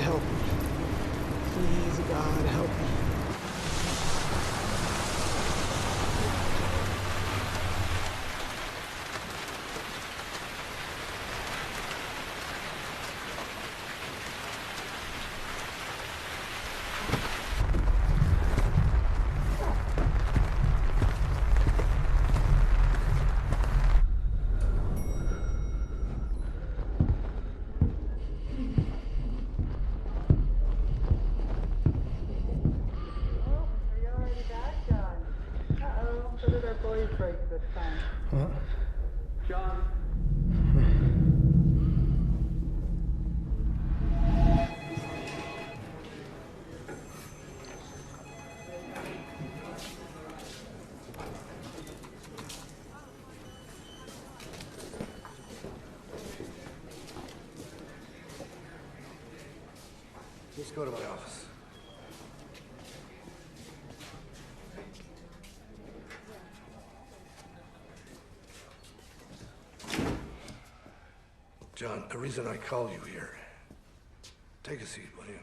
help me. Please, God, help me. What? John. Let's go to my office. John, the reason I called you here. Take a seat, will you?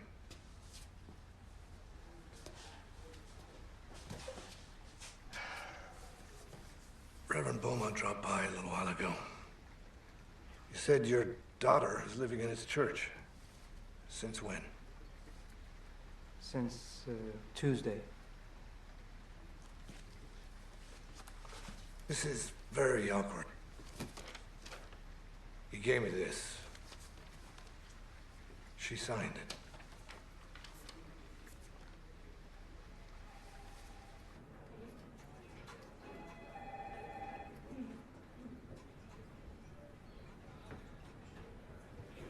Reverend Beaumont dropped by a little while ago. He said your daughter is living in his church. Since when? Since Tuesday. This is very awkward. He gave me this. She signed it.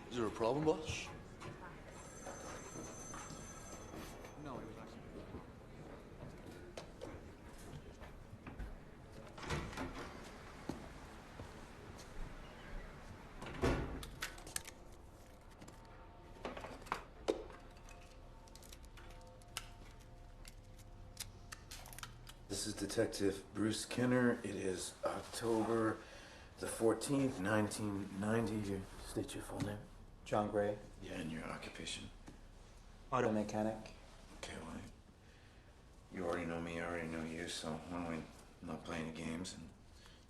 Is there a problem, boss? No, it was actually. This is Detective Bruce Kenner. It is October the 14th, 1990. You state your full name. John Gray, Yeah, and your occupation. auto mechanic. Okay, well, you already know me, I already know you, so why don't we not play any games, and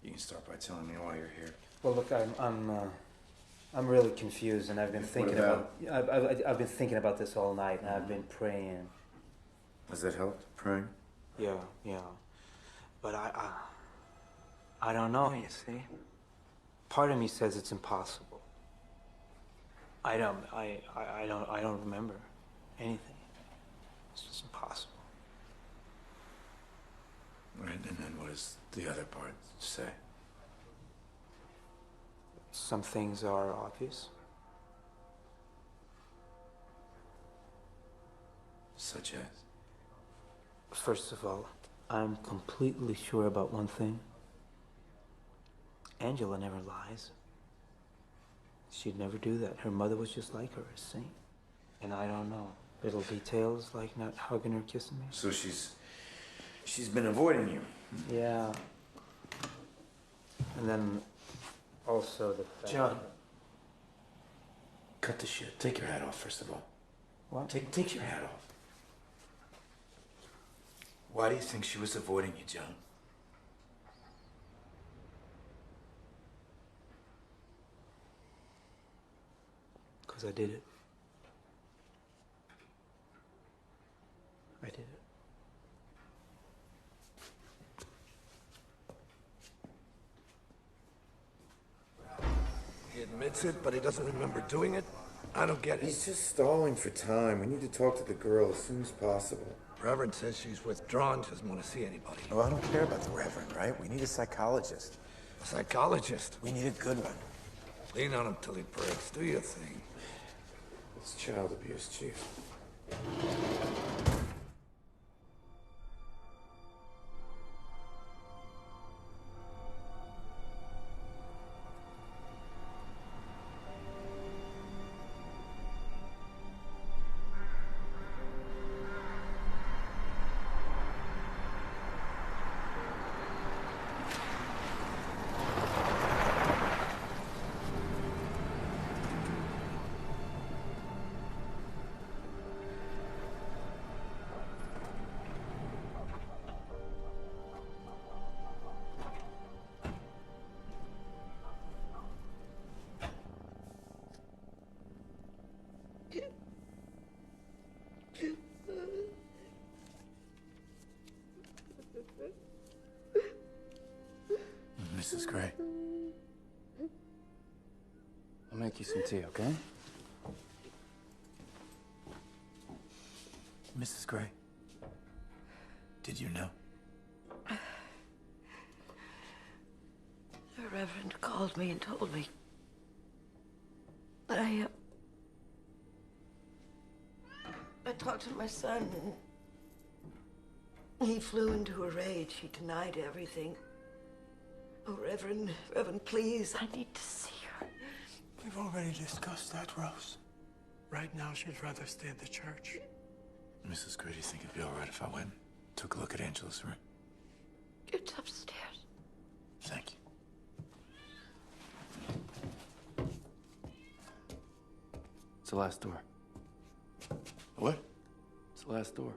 you can start by telling me why you're here. Well, look, I'm really confused, and I've been thinking about? I've been thinking about this all night, and I've been praying. Has that helped, praying? Yeah, but I don't know. You see, part of me says it's impossible. I don't remember anything. It's just impossible. Right, and then what does the other part say? Some things are obvious. Such as? First of all, I'm completely sure about one thing. Angela never lies. She'd never do that. Her mother was just like her, a saint. And I don't know. Little details like not hugging or kissing me. So she's been avoiding you. Yeah. And then also the fact John. Cut the shit. Take your hat off, first of all. What? Take your hat off. Why do you think she was avoiding you, John? Because I did it. I did it. He admits it, but he doesn't remember doing it? I don't get it. He's just stalling for time. We need to talk to the girl as soon as possible. Reverend says she's withdrawn, doesn't want to see anybody. Oh, I don't care about the Reverend, right? We need a psychologist. A psychologist? We need a good one. Lean on him till he breaks. Do your thing. It's child abuse, Chief. you some tea, okay? Mrs. Gray, did you know? The Reverend called me and told me that I talked to my son, and he flew into a rage. He denied everything. Oh, Reverend, please, I need to see her. We've already discussed that, Rose. Right now, she'd rather stay at the church. Mrs. Gray, do you think it'd be all right if I went and took a look at Angela's room? It's upstairs. Thank you. It's the last door. What? It's the last door.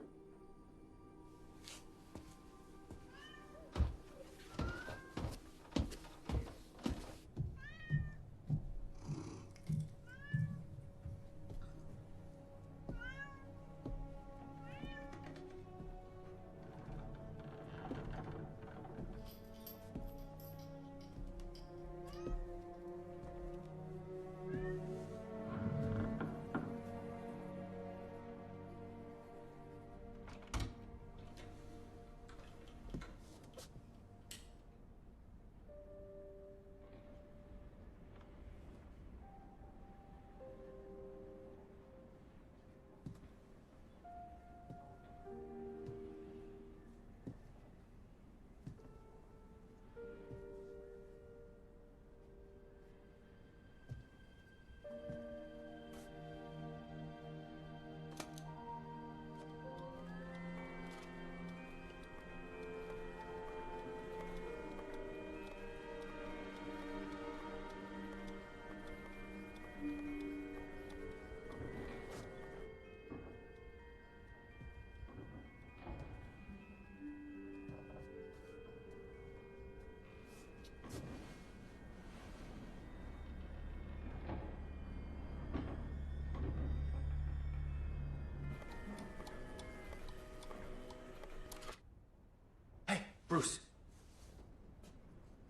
Bruce.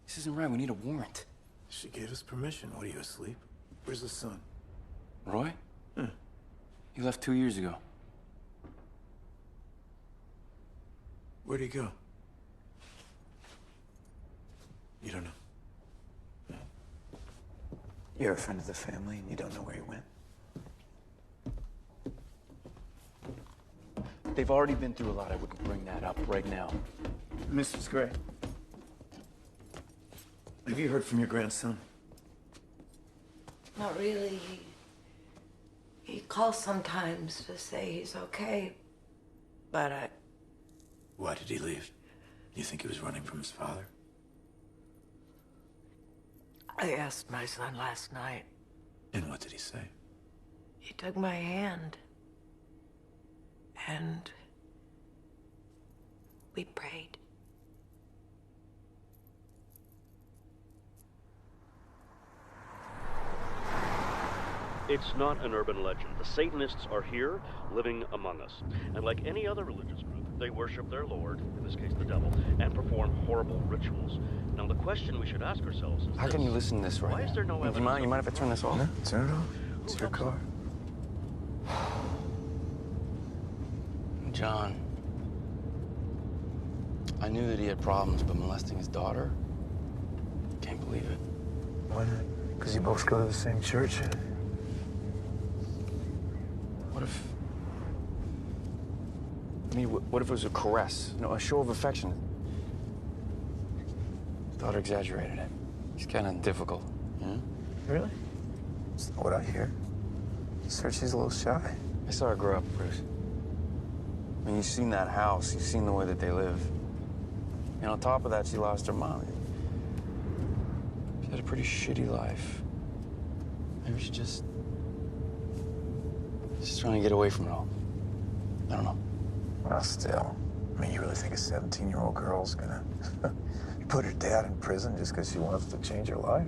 This isn't right. We need a warrant. She gave us permission. What, are you asleep? Where's the son? Roy? Huh. He left 2 years ago. Where'd he go? You don't know? You're a friend of the family and you don't know where he went? They've already been through a lot. I wouldn't bring that up right now. Mrs. Gray, have you heard from your grandson? Not really. He calls sometimes to say he's okay, but Why did he leave? You think he was running from his father? I asked my son last night. And what did he say? He took my hand, and we prayed. It's not an urban legend. The Satanists are here, living among us. And like any other religious group, they worship their lord, in this case the devil, and perform horrible rituals. Now the question we should ask ourselves is How can you listen to this right Why now? is there no Do you evidence mind if I turn this off? No, turn it off. It's your car. John. I knew that he had problems, but molesting his daughter? Can't believe it. Why not? Because you both go to the same church? What if... I mean, what if it was a caress? You know, a show of affection? Daughter exaggerated it. It's kind of difficult, you know? Really? That's not what I hear. Just heard she's a little shy. I saw her grow up, Bruce. I mean, you've seen that house. You've seen the way that they live. And on top of that, she lost her mom. She had a pretty shitty life. Maybe she just trying to get away from it all. I don't know. Well, still. I mean, you really think a 17-year-old girl's gonna put her dad in prison just because she wants to change her life?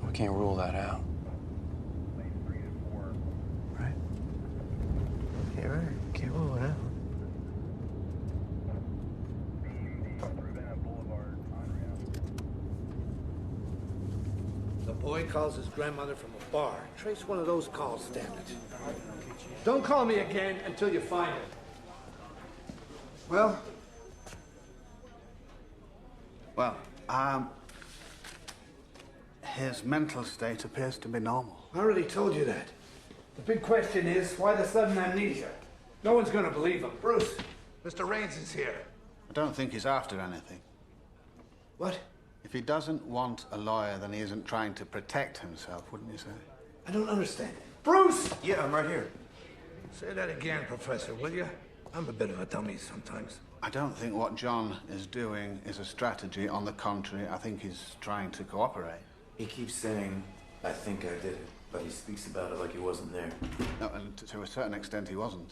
We can't rule that out. Right? You're right. Can't rule it out. The boy calls his grandmother from a bar. Trace one of those calls, damn it. Don't call me again until you find it. Well, his mental state appears to be normal. I already told you that. The big question is, why the sudden amnesia? No one's gonna believe him. Bruce, Mr. Raines is here. I don't think he's after anything. What? If he doesn't want a lawyer, then he isn't trying to protect himself, wouldn't you say? I don't understand. Bruce! Yeah, I'm right here. Say that again, Professor, will you? I'm a bit of a dummy sometimes. I don't think what John is doing is a strategy. On the contrary, I think he's trying to cooperate. He keeps saying, I think I did it, but he speaks about it like he wasn't there. No, and to a certain extent, he wasn't.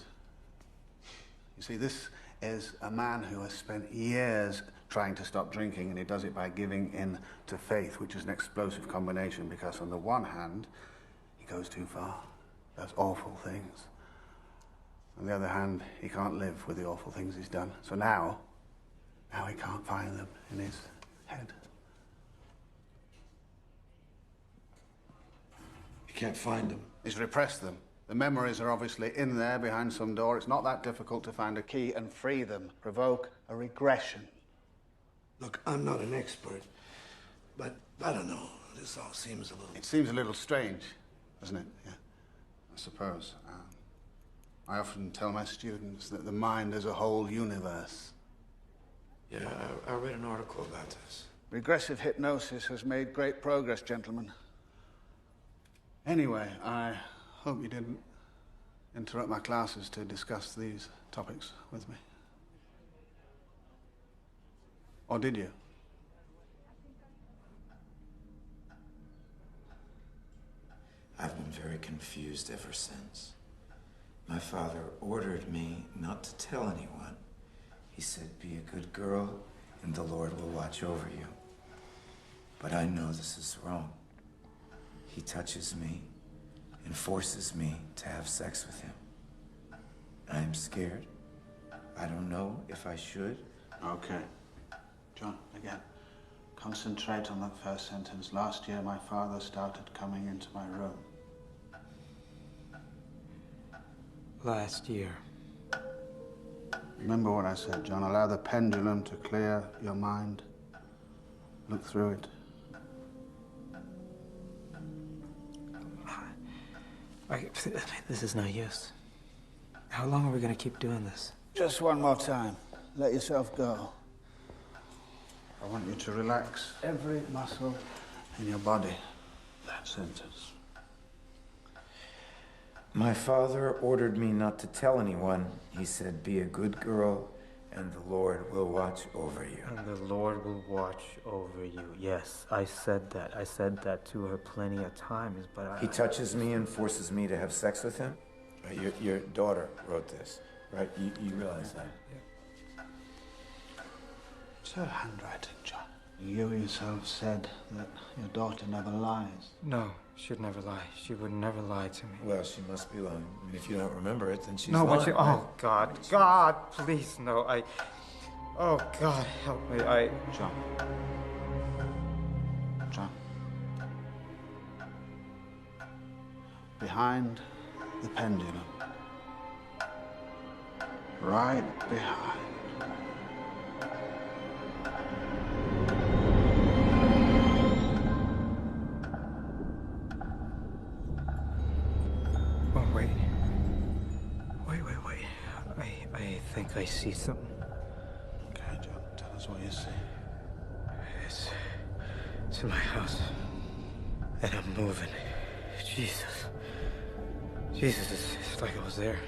You see, this is a man who has spent years trying to stop drinking, and he does it by giving in to faith, which is an explosive combination, because on the one hand, he goes too far, does awful things. On the other hand, he can't live with the awful things he's done. So now he can't find them in his head. You can't find them. He's repressed them. The memories are obviously in there behind some door. It's not that difficult to find a key and free them. Provoke a regression. Look, I'm not an expert, but I don't know. This all seems a little... It seems a little strange, doesn't it? Yeah, I suppose. I often tell my students that the mind is a whole universe. Yeah, I read an article about this. Regressive hypnosis has made great progress, gentlemen. Anyway, I hope you didn't interrupt my classes to discuss these topics with me. Or did you? I've been very confused ever since. My father ordered me not to tell anyone. He said, be a good girl and the Lord will watch over you. But I know this is wrong. He touches me and forces me to have sex with him. I'm scared. I don't know if I should. Okay. John, again, concentrate on that first sentence. Last year, my father started coming into my room. Last year. Remember what I said, John. Allow the pendulum to clear your mind. Look through it. This is no use. How long are we going to keep doing this? Just one more time. Let yourself go. I want you to relax every muscle in your body. That sentence. My father ordered me not to tell anyone. He said, be a good girl and the Lord will watch over you. And the Lord will watch over you. Yes, I said that. I said that to her plenty of times, but He touches me and forces me to have sex with him? Right, your daughter wrote this, right? You realize that? Yeah. It's her handwriting, John. You yourself said that your daughter never lies. No, she'd never lie. She would never lie to me. Well, she must be lying. I mean, if you don't remember it, then she's no, lying. but oh, God. God, please, no. Oh, God, help me. John. John. Behind the pendulum. Right behind. Oh, wait. I think I see something. Okay, John, tell us what you see. It's in my house. And I'm moving. Jesus, it's like I was there.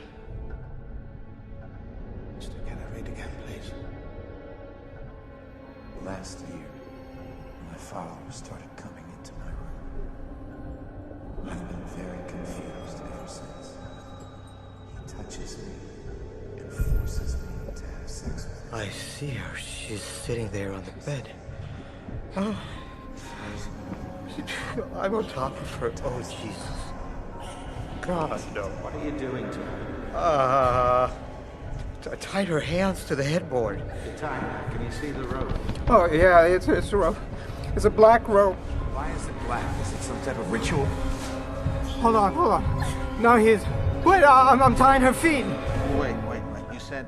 Just again, read again, please. Last year, my father started coming into my room. I've been very confused ever since. He touches me and forces me to have sex with him. I see her. She's sitting there on the bed. Oh. I'm on top of her. Oh, Jesus. God, no. What are you doing to her? I tied her hands to the headboard. The time. Can you see the rope? Oh, yeah, it's a rope. It's a black rope. Why is it black? Is it some type of ritual? Hold on. No, he's... Wait, I'm tying her feet. Wait. You said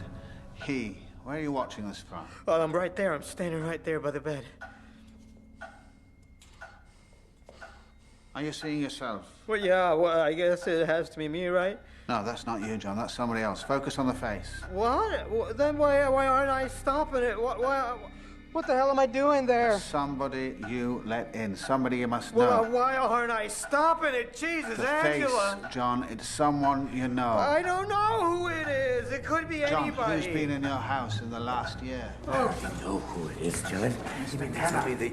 he. Where are you watching this from? Well, I'm right there. I'm standing right there by the bed. Are you seeing yourself? Well, yeah, well, I guess it has to be me, right? No, that's not you, John. That's somebody else. Focus on the face. What? Then why aren't I stopping it? What the hell am I doing there? Somebody you let in. Somebody you must know. Well, why aren't I stopping it? Jesus, the Angela. face, John. It's someone you know. I don't know who it is. It could be John, anybody. who's been in your house in the last year? Oh, you know who it is, John. You mean tell me that...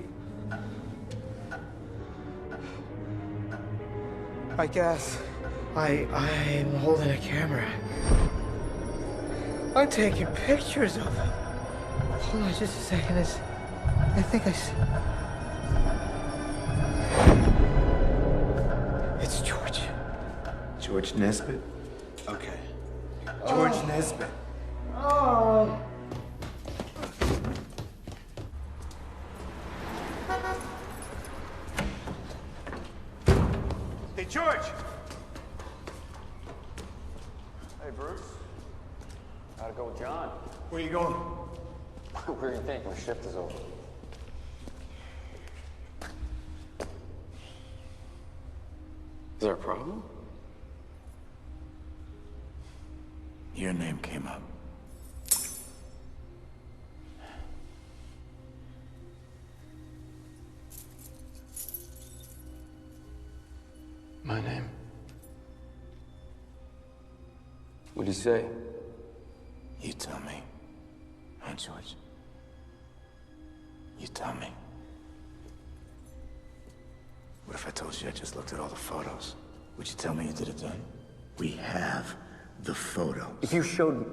I guess I'm holding a camera. I'm taking pictures of him. Hold on just a second. I think I see... It's George. George Nesbitt? Okay. George Nesbitt. Oh. Hey, George! Hey, Bruce. How'd it go with John? Where you going? Where do you think? Your shift is over. Is there a problem? Your name came up. My name? What'd he say? You tell me. Huh, George? You tell me. What if I told you I just looked at all the photos? Would you tell me you did it then? We have the photos. If you showed me...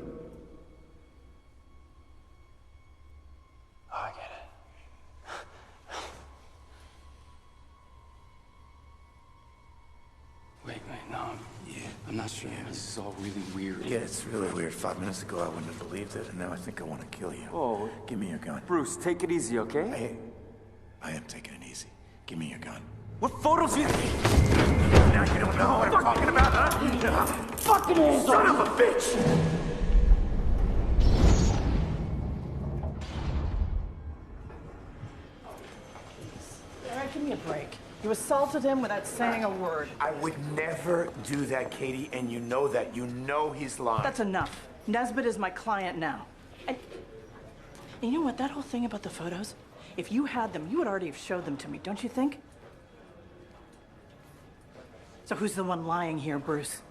Oh, I get it. Wait, no. I'm not sure. This is all really weird. Yeah, it's really weird. 5 minutes ago, I wouldn't have believed it, and now I think I want to kill you. Oh. Give me your gun. Bruce, take it easy, okay? Hey, I am taking it easy. Give me your gun. What photos you... Now you don't know what I'm talking about, huh? Fucking hands Son of a bitch! Eric, give me a break. You assaulted him without saying a word. I would never do that, Katie, and you know that. You know he's lying. That's enough. Nesbitt is my client now. And you know what? That whole thing about the photos, if you had them, you would already have showed them to me, don't you think? So who's the one lying here, Bruce?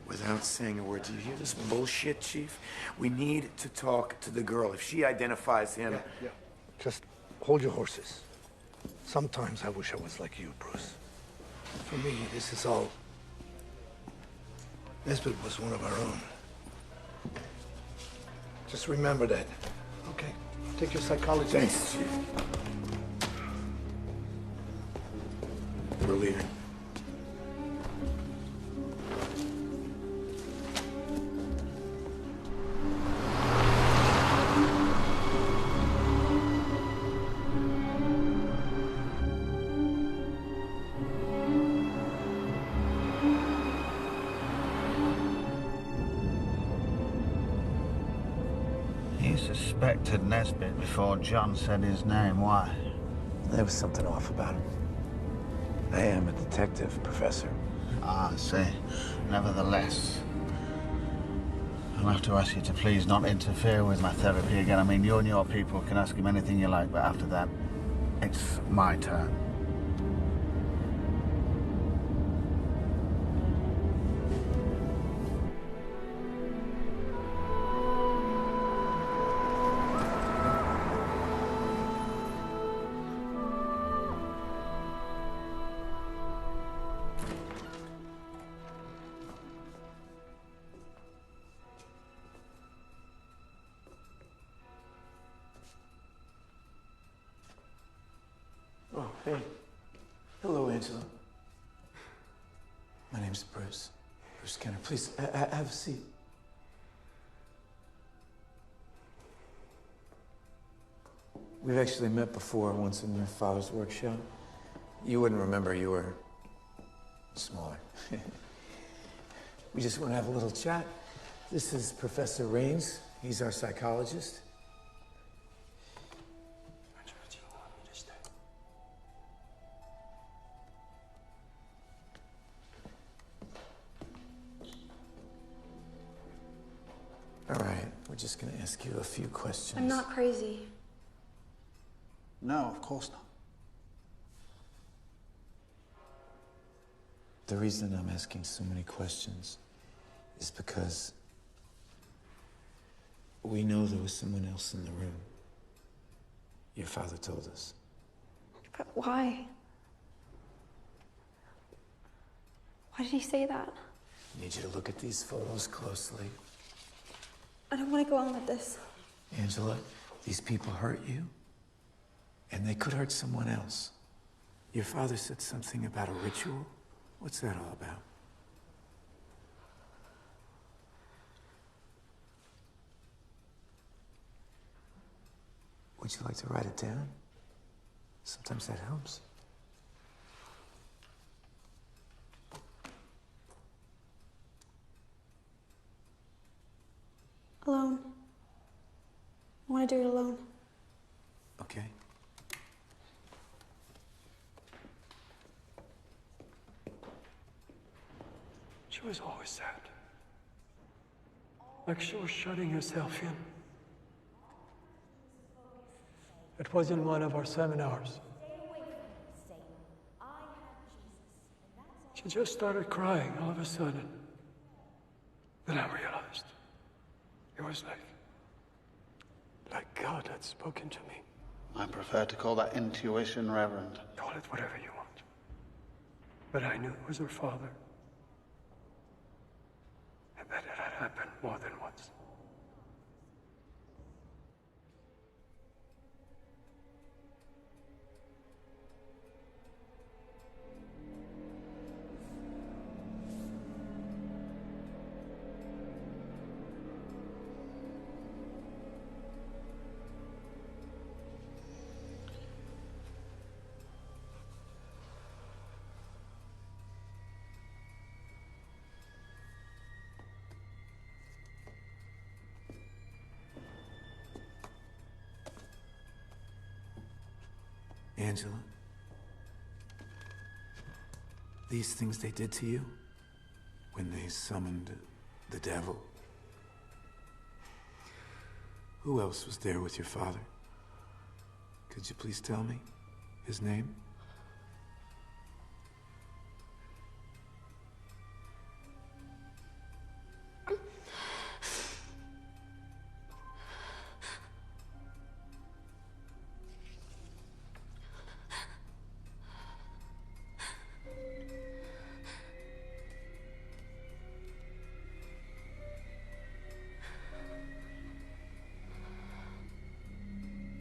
Without saying a word, do you hear this bullshit, Chief? We need to talk to the girl. If she identifies him... Yeah. Just hold your horses. Sometimes I wish I was like you, Bruce. For me, this is all... Nesbitt was one of our own. Just remember that. Okay, take your psychology. Thanks, Chief. We're leaving. You suspected Nesbitt before John said his name. Why? There was something off about him. I am a detective, Professor. Ah, I see. Nevertheless, I'll have to ask you to please not interfere with my therapy again. I mean, you and your people can ask him anything you like, but after that, it's my turn. Oh, hey. Hello, Angela. My name's Bruce. Bruce Kenner. Please, have a seat. We've actually met before, once in your father's workshop. You wouldn't remember, you were smaller. We just want to have a little chat. This is Professor Raines. He's our psychologist. All right, we're just going to ask you a few questions. I'm not crazy. No, of course not. The reason I'm asking so many questions is because we know there was someone else in the room. Your father told us. But why? Why did he say that? I need you to look at these photos closely. I don't want to go on with this. Angela, these people hurt you, and they could hurt someone else. Your father said something about a ritual. What's that all about? Would you like to write it down? Sometimes that helps. Alone. I want to do it alone. Okay. She was always sad. Like she was shutting herself in. It was in one of our seminars. She just started crying all of a sudden. Then I realized it was like God had spoken to me. I prefer to call that intuition, Reverend. Call it whatever you want. But I knew it was her father. And that it had happened more than once. Angela, these things they did to you when they summoned the devil, who else was there with your father? Could you please tell me his name?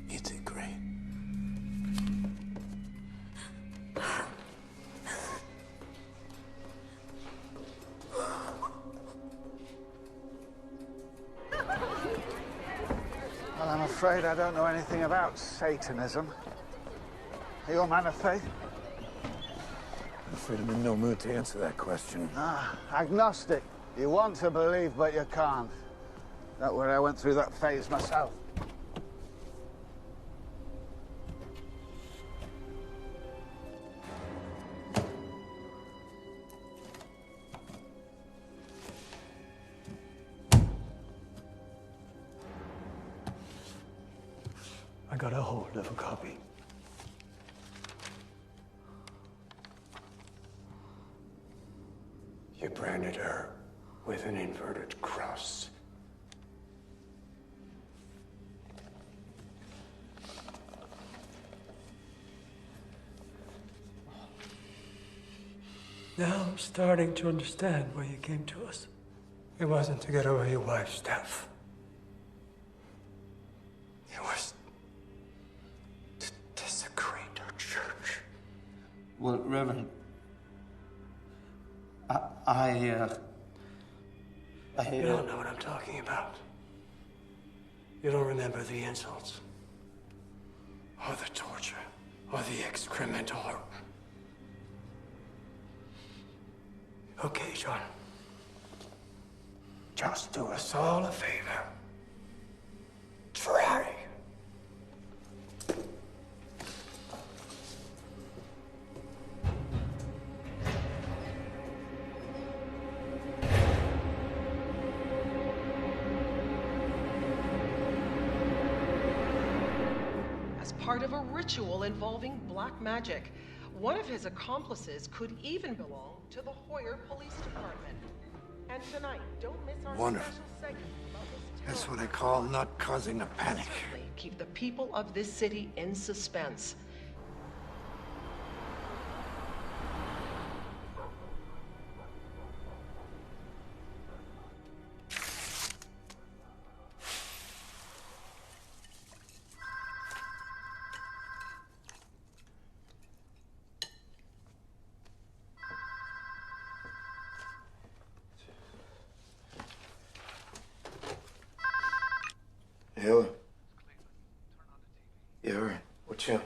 You did great. Well, I'm afraid I don't know anything about Satanism. Are you a man of faith? I'm afraid I'm in no mood to answer that question. Agnostic. You want to believe, but you can't. That's where I went through that phase myself. I got a hold of a copy. You branded her with an inverted cross. Now I'm starting to understand why you came to us. It wasn't to get away your wife's death. It was to desecrate our church. Well, Reverend, You don't know what I'm talking about. You don't remember the insults. or the torture, or the excrement, or... Okay, John. Just do us all a favor. Try. As part of a ritual involving black magic, one of his accomplices could even belong to the Hoyer Police Department. And tonight, don't miss our Wonderful. special segment about this That's what I call not causing a panic. keep the people of this city in suspense. Hello. Yeah, all right. What's up?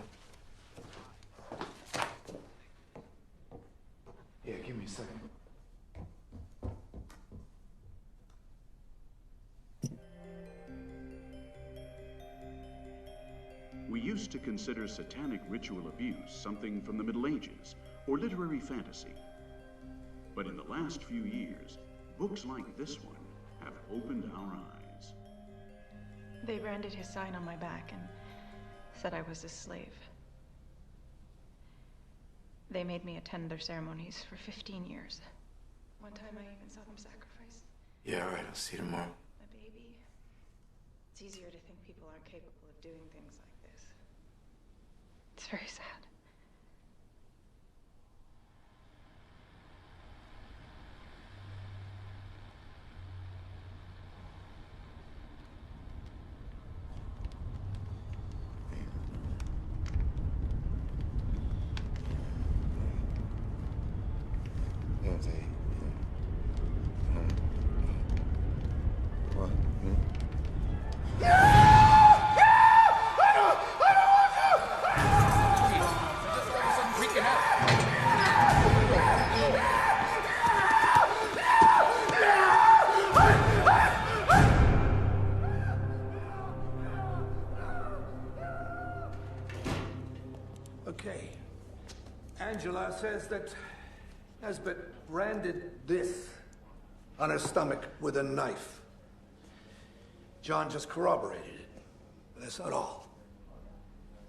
Yeah, give me a second. We used to consider satanic ritual abuse something from the Middle Ages or literary fantasy. But in the last few years, books like this one have opened our eyes. They branded his sign on my back and said I was a slave. They made me attend their ceremonies for 15 years. One time I even saw them sacrifice Yeah, all right. I'll see you tomorrow. a baby. It's easier to think people aren't capable of doing things like this. It's very sad. Yeah, what? Okay. Angela says that Nesbitt branded this on her stomach with a knife. John just corroborated it. But that's not all.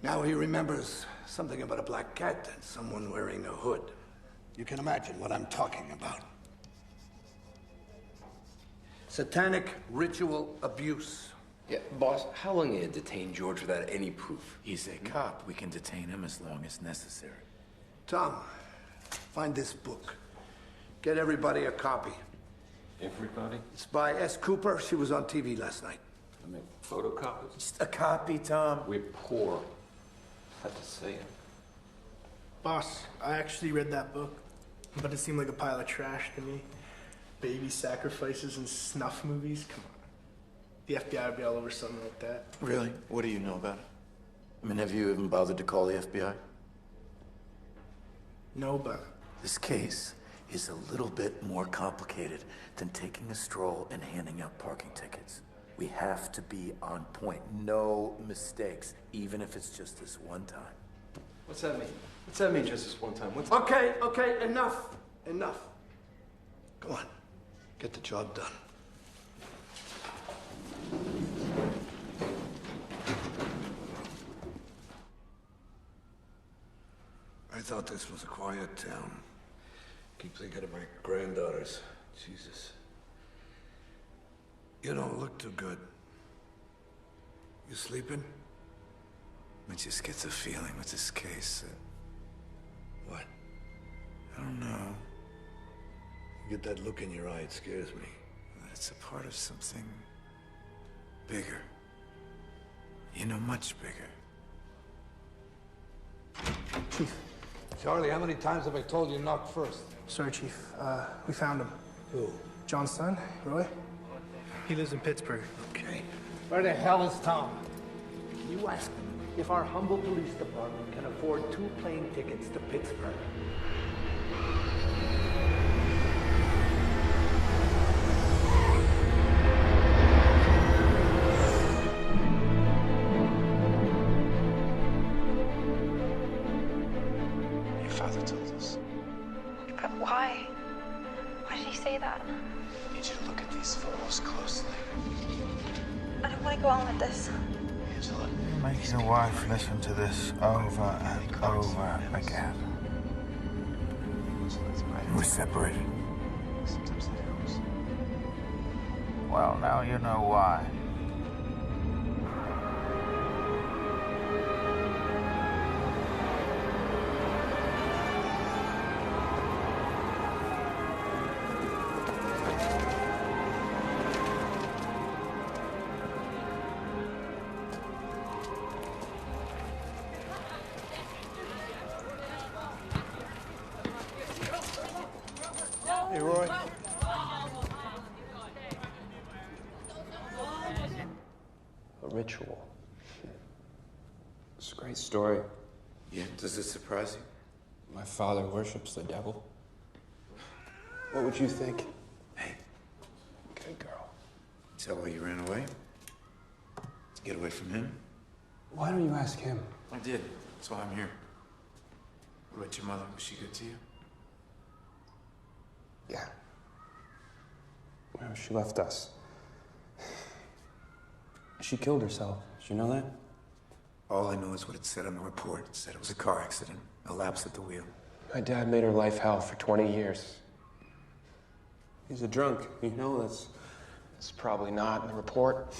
Now he remembers something about a black cat and someone wearing a hood. You can imagine what I'm talking about. Satanic ritual abuse. Yeah, boss, how long you detained George without any proof? He's a cop. We can detain him as long as necessary. Tom, find this book. Get everybody a copy. Everybody? It's by S. Cooper. She was on TV last night. I mean, photocopies? Just a copy, Tom. We're poor. Had to say it. Boss, I actually read that book, but it seemed like a pile of trash to me. Baby sacrifices and snuff movies? Come on. The FBI would be all over something like that. Really? What do you know about it? I mean, have you even bothered to call the FBI? No, but... This case is a little bit more complicated than taking a stroll and handing out parking tickets. We have to be on point. No mistakes, even if it's just this one time. What's that mean? What's that mean, just this one time? What's... Okay, enough. Enough. Come on. Get the job done. I thought this was a quiet town. Keep thinking of my granddaughters. Jesus. You don't look too good. You sleeping? I just get the feeling with this case that... What? I don't know. You get that look in your eye, it scares me. It's a part of something bigger. You know, much bigger. Chief. Charlie, how many times have I told you knock first? Sorry, Chief. We found him. Who? John's son, Roy. He lives in Pittsburgh. Okay. Where the hell is Tom? You ask him. if our humble police department can afford 2 plane tickets to Pittsburgh. Your father told us. But why? Why did he say that? I need you to look at these photos closely. I don't want to go on with this. Angela. Make your wife listen to this over and over again. We're separated. Sometimes it helps. Well, now you know why. Hey, Roy. A ritual. It's a great story. Yeah, does it surprise you? My father worships the devil. What would you think? Hey, Good girl. is that why you ran away? To get away from him? Why don't you ask him? I did. That's why I'm here. What about your mother? Was she good to you? Yeah. Well, she left us. She killed herself. Did you know that? All I know is what it said on the report. It said it was a car accident, a lapse at the wheel. My dad made her life hell for 20 years. He's a drunk, you know, that's probably not in the report.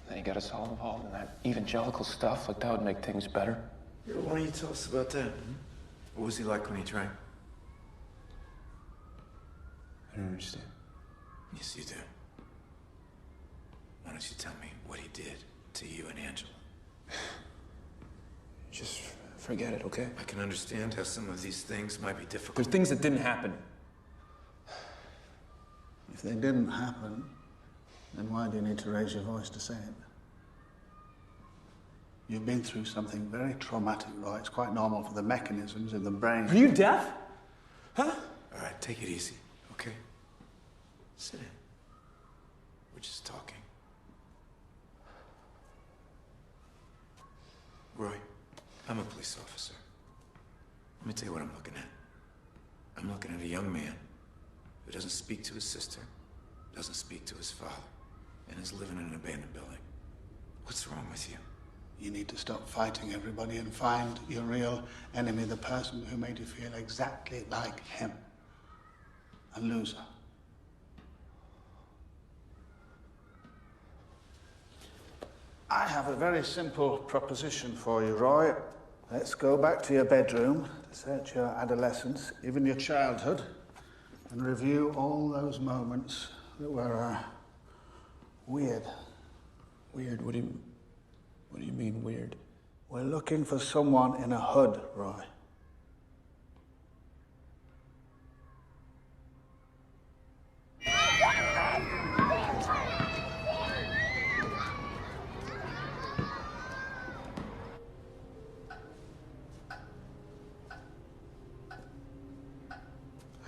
Then he got us all involved in that evangelical stuff, like that would make things better. Yeah, why don't you tell us about that? What was he like when he drank? I don't understand. Yes, you do. Why don't you tell me what he did to you and Angela? Just forget it, okay? I can understand how some of these things might be difficult. There's things that didn't happen. If they didn't happen, then why do you need to raise your voice to say it? You've been through something very traumatic, Roy. It's quite normal for the mechanisms in the brain. Are you deaf? Huh? All right, take it easy, okay? Sit in. We're just talking. Roy, I'm a police officer. Let me tell you what I'm looking at. I'm looking at a young man who doesn't speak to his sister, doesn't speak to his father, and is living in an abandoned building. What's wrong with you? You need to stop fighting everybody and find your real enemy, the person who made you feel exactly like him. A loser. I have a very simple proposition for you, Roy. Let's go back to your bedroom to search your adolescence, even your childhood, and review all those moments that were weird. Weird? What do you mean weird? We're looking for someone in a hood, Roy. I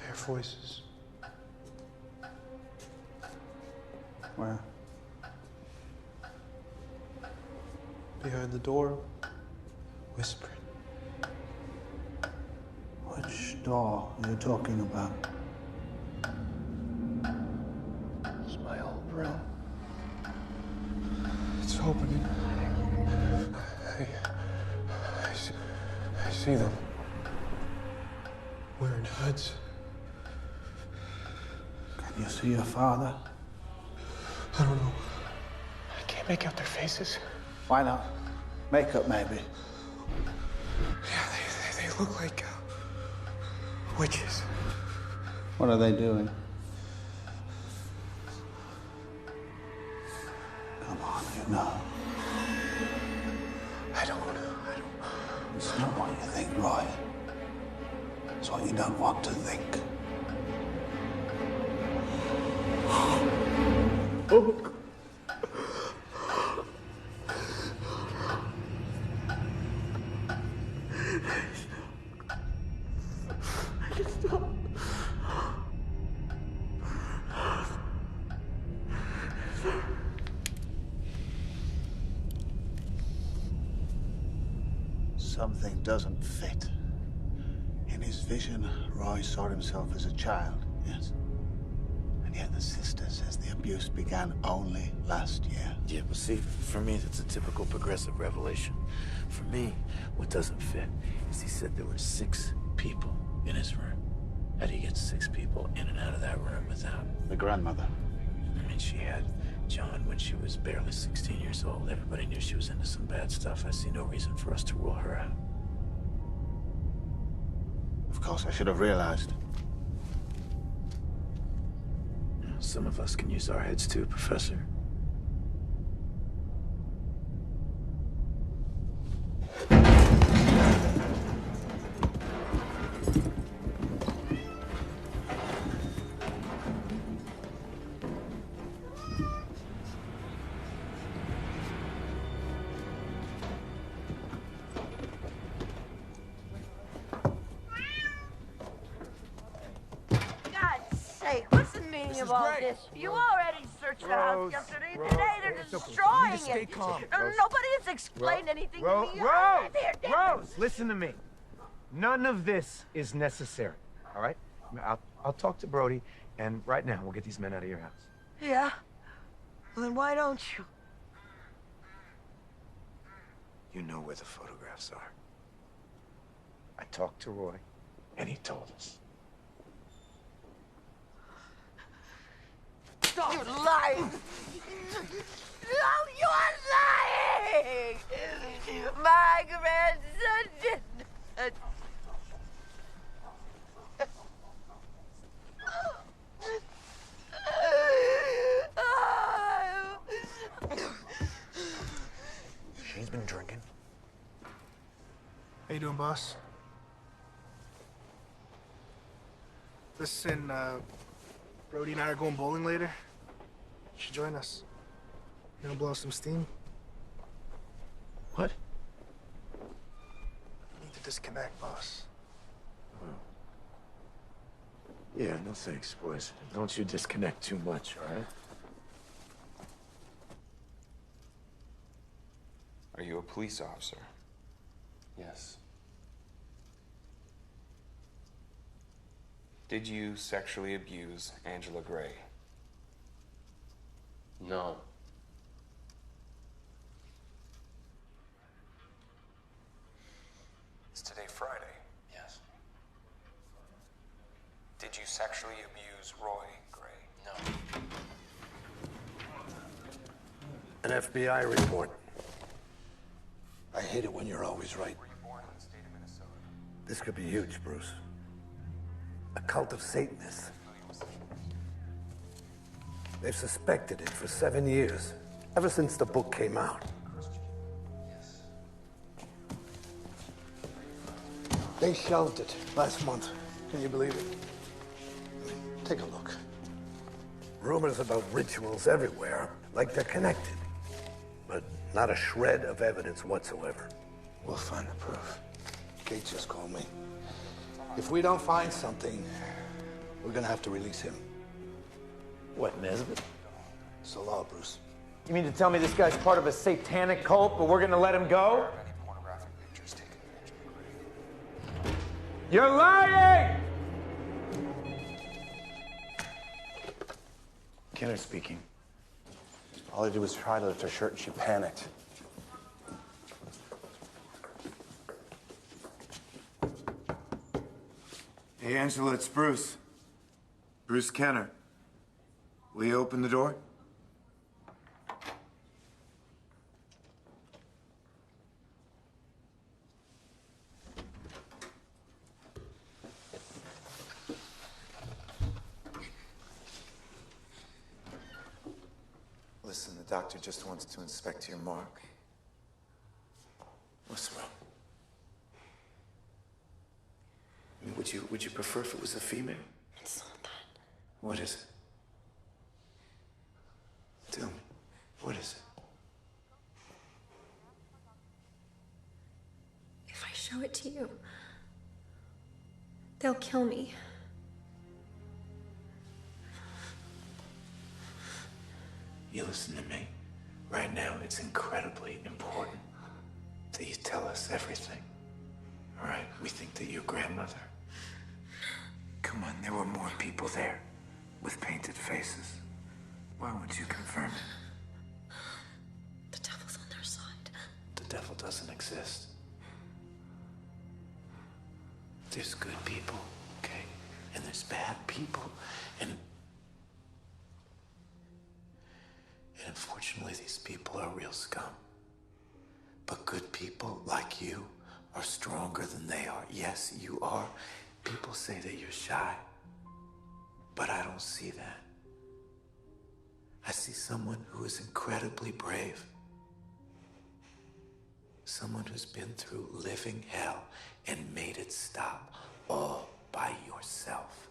hear voices. Where? Behind the door, whispering. Which door are you talking about? It's my old room. It's opening. I see them. Wearing hoods. Can you see your father? I don't know. I can't make out their faces. Why not? Makeup, maybe. Yeah, they look like witches. What are they doing? Come on, you know. I don't. It's not what you think, Roy. It's what you don't want to think. Stop. Something doesn't fit. In his vision, Roy saw himself as a child, yes? And yet the sister says the abuse began only last year. Yeah, but see, for me, that's a typical progressive revelation. For me, what doesn't fit is he said there were 6 people in his room. How do you get 6 people in and out of that room without... The grandmother. I mean, she had John when she was barely 16 years old. Everybody knew she was into some bad stuff. I see no reason for us to rule her out. Of course, I should have realized. Some of us can use our heads too, Professor. Of all this. You already searched the house yesterday. Today they're destroying it. Stay calm. Nobody has explained anything to me. Rose, listen to me. None of this is necessary. All right? I'll talk to Brody, and right now we'll get these men out of your house. Yeah? Well, then why don't you? You know where the photographs are. I talked to Roy, and he told us. You're lying! No, you're lying! My grandson did not. She's been drinking. How you doing, boss? Listen, Brody and I are going bowling later. You should join us. You wanna blow some steam? What? You need to disconnect, boss. Yeah, no thanks, boys. Don't you disconnect too much, all right? Are you a police officer? Yes. Did you sexually abuse Angela Gray? No. Is today Friday? Yes. Did you sexually abuse Roy Gray? No. An FBI report. I hate it when you're always right. Were you born in the state of Minnesota? This could be huge, Bruce. A cult of Satanists. They've suspected it for 7 years, ever since the book came out. Yes. They shelved it last month. Can you believe it? I mean, take a look. Rumors about rituals everywhere, like they're connected. But not a shred of evidence whatsoever. We'll find the proof. Kate just called me. If we don't find something, we're gonna have to release him. What, Nesbitt? It's the law, Bruce. You mean to tell me this guy's part of a satanic cult, but we're gonna let him go? Any pornographic pictures taken of Angela Gray? You're lying! Kenner speaking. All I did was try to lift her shirt and she panicked. Hey, Angela, it's Bruce. Bruce Kenner. Will you open the door? Listen, the doctor just wants to inspect your mark. What's wrong? I mean, would you prefer if it was a female? It's not that. What is it? Tell me, what is it? If I show it to you, They'll kill me. You listen to me. Right now, it's incredibly important that you tell us everything. All right? We think that your grandmother... Come on, there were more people there with painted faces. Why won't you confirm it? The devil's on their side. The devil doesn't exist. There's good people, okay? And there's bad people. And unfortunately, these people are real scum. But good people like you are stronger than they are. Yes, you are. People say that you're shy, but I don't see that. I see someone who is incredibly brave. Someone who's been through living hell and made it stop all by yourself.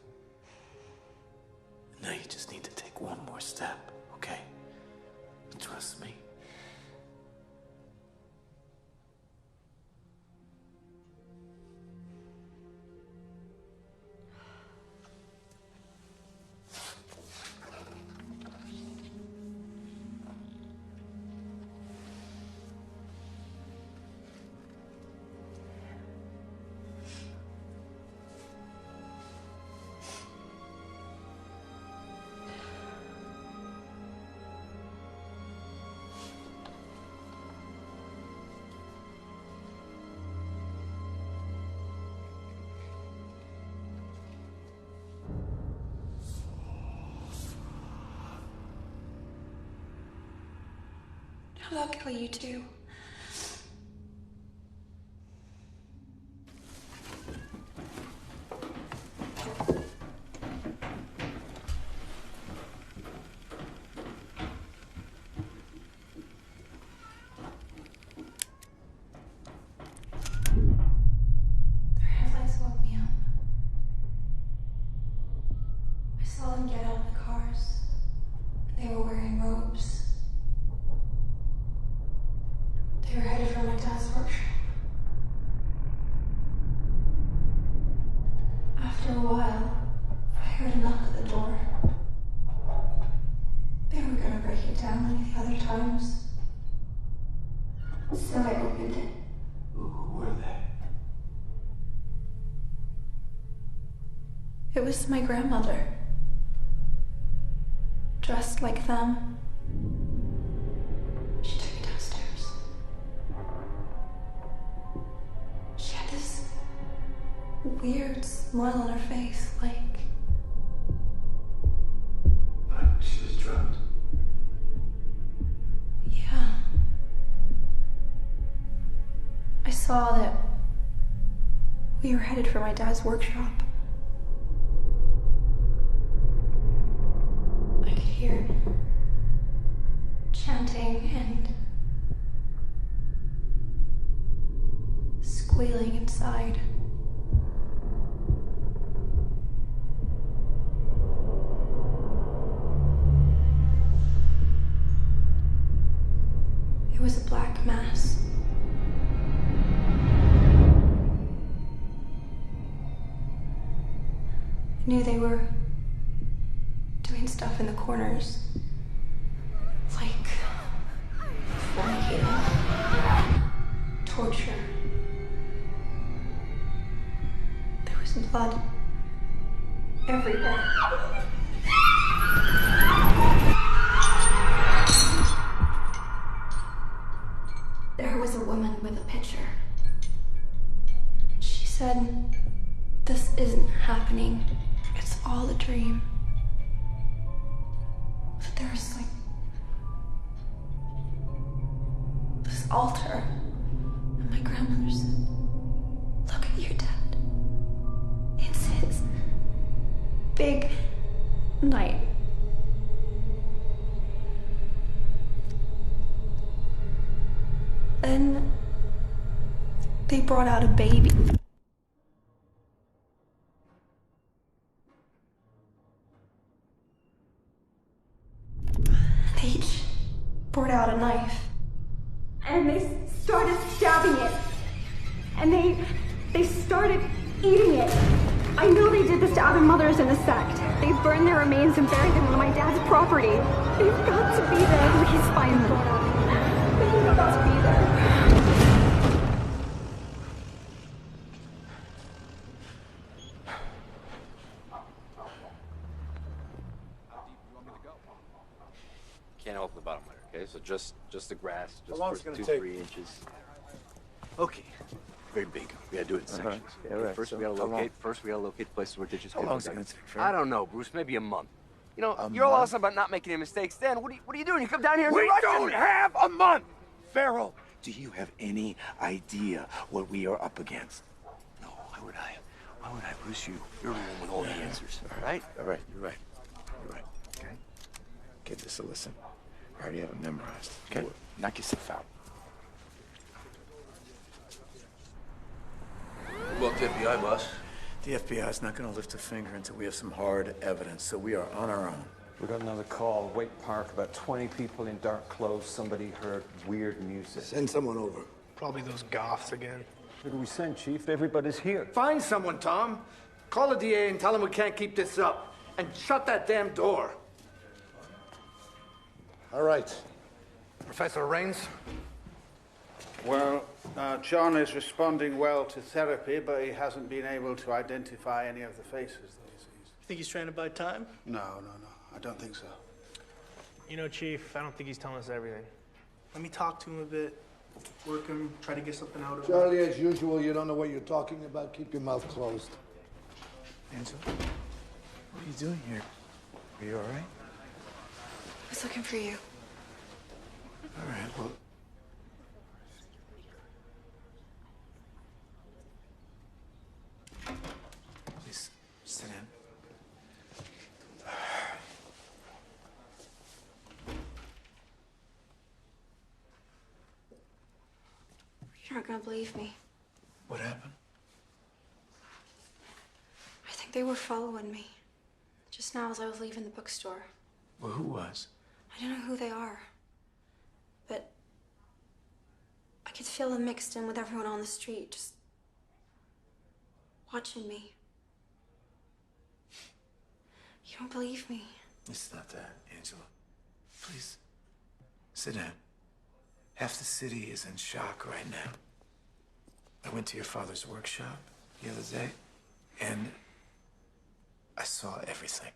Now you just need to take one more step, okay? Trust me. I'll kill you too. Their headlights woke me up. I saw them get out of the cars. They were wearing robes. They were headed for my dad's workshop. After a while, I heard a knock at the door. They were gonna break it down like the other times. So I opened it. Who were they? It was my grandmother. Dressed like them. She took me downstairs. She had this weird smile on her face, like She was drugged. yeah. I saw that we were headed for my dad's workshop. I could hear chanting and squealing inside. It was a black mass. I knew they were doing stuff in the corners. Like fornicating, torture. There was blood everywhere. There was a woman with a pitcher. She said, "This isn't happening. It's all a dream." But there's like this altar. And my grandmother said, "Look at your dad. It's his big night." Then they brought out a baby. They each brought out a knife. And they started stabbing it. And they started eating it. I know they did this to other mothers in the sect. They burned their remains and buried them on my dad's property. They've got to be there. Please find them. They've got to be there. Can't open the bottom layer, okay? So just the grass, just How long is first it gonna 2-3 take? inches. Okay. Very big. We gotta do it in sections. Yeah, right. First, we gotta locate places where ditches. How long is it gonna take, Fred? I don't know, Bruce. Maybe a month. You know, A you're all month? awesome about not making any mistakes. Then what are you doing? You come down here and We you're rushing don't me. have a month, Farrell. Do you have any idea what we are up against? No, why would I? Why would I, Bruce? You're the one with all the answers, right? All right. You're right. You're right. Okay. Give this a listen. I already have it memorized. Okay. Knock yourself out. What about the FBI, boss? The FBI is not going to lift a finger until we have some hard evidence, so we are on our own. We got another call, Wake Park, about 20 people in dark clothes. Somebody heard weird music. Send someone over. Probably those goths again. Who do we send, Chief? Everybody's here. Find someone, Tom. Call the DA and tell him we can't keep this up. And shut that damn door. All right. Professor Raines? Well, John is responding well to therapy, but he hasn't been able to identify any of the faces that he sees. You think he's trying to buy time? No. I don't think so. You know, Chief, I don't think he's telling us everything. Let me talk to him a bit, work him, try to get something out of him. Charlie, as usual, you don't know what you're talking about. Keep your mouth closed. Angela, what are you doing here? Are you all right? I was looking for you. All right, well... Please, sit in. You're not gonna believe me. What happened? I think they were following me. Just now as I was leaving the bookstore. Well, who was? I don't know who they are. But I could feel them mixed in with everyone on the street, just watching me. You don't believe me. It's not that, Angela. Please, sit down. Half the city is in shock right now. I went to your father's workshop the other day, and I saw everything.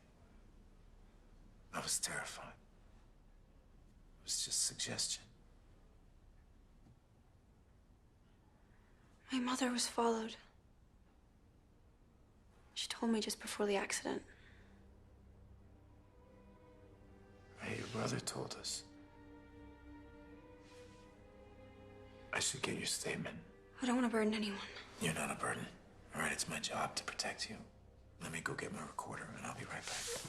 I was terrified. It was just suggestion. My mother was followed. She told me just before the accident. Hey, your brother told us. I should get your statement. I don't want to burden anyone. You're not a burden. All right, it's my job to protect you. Let me go get my recorder, and I'll be right back.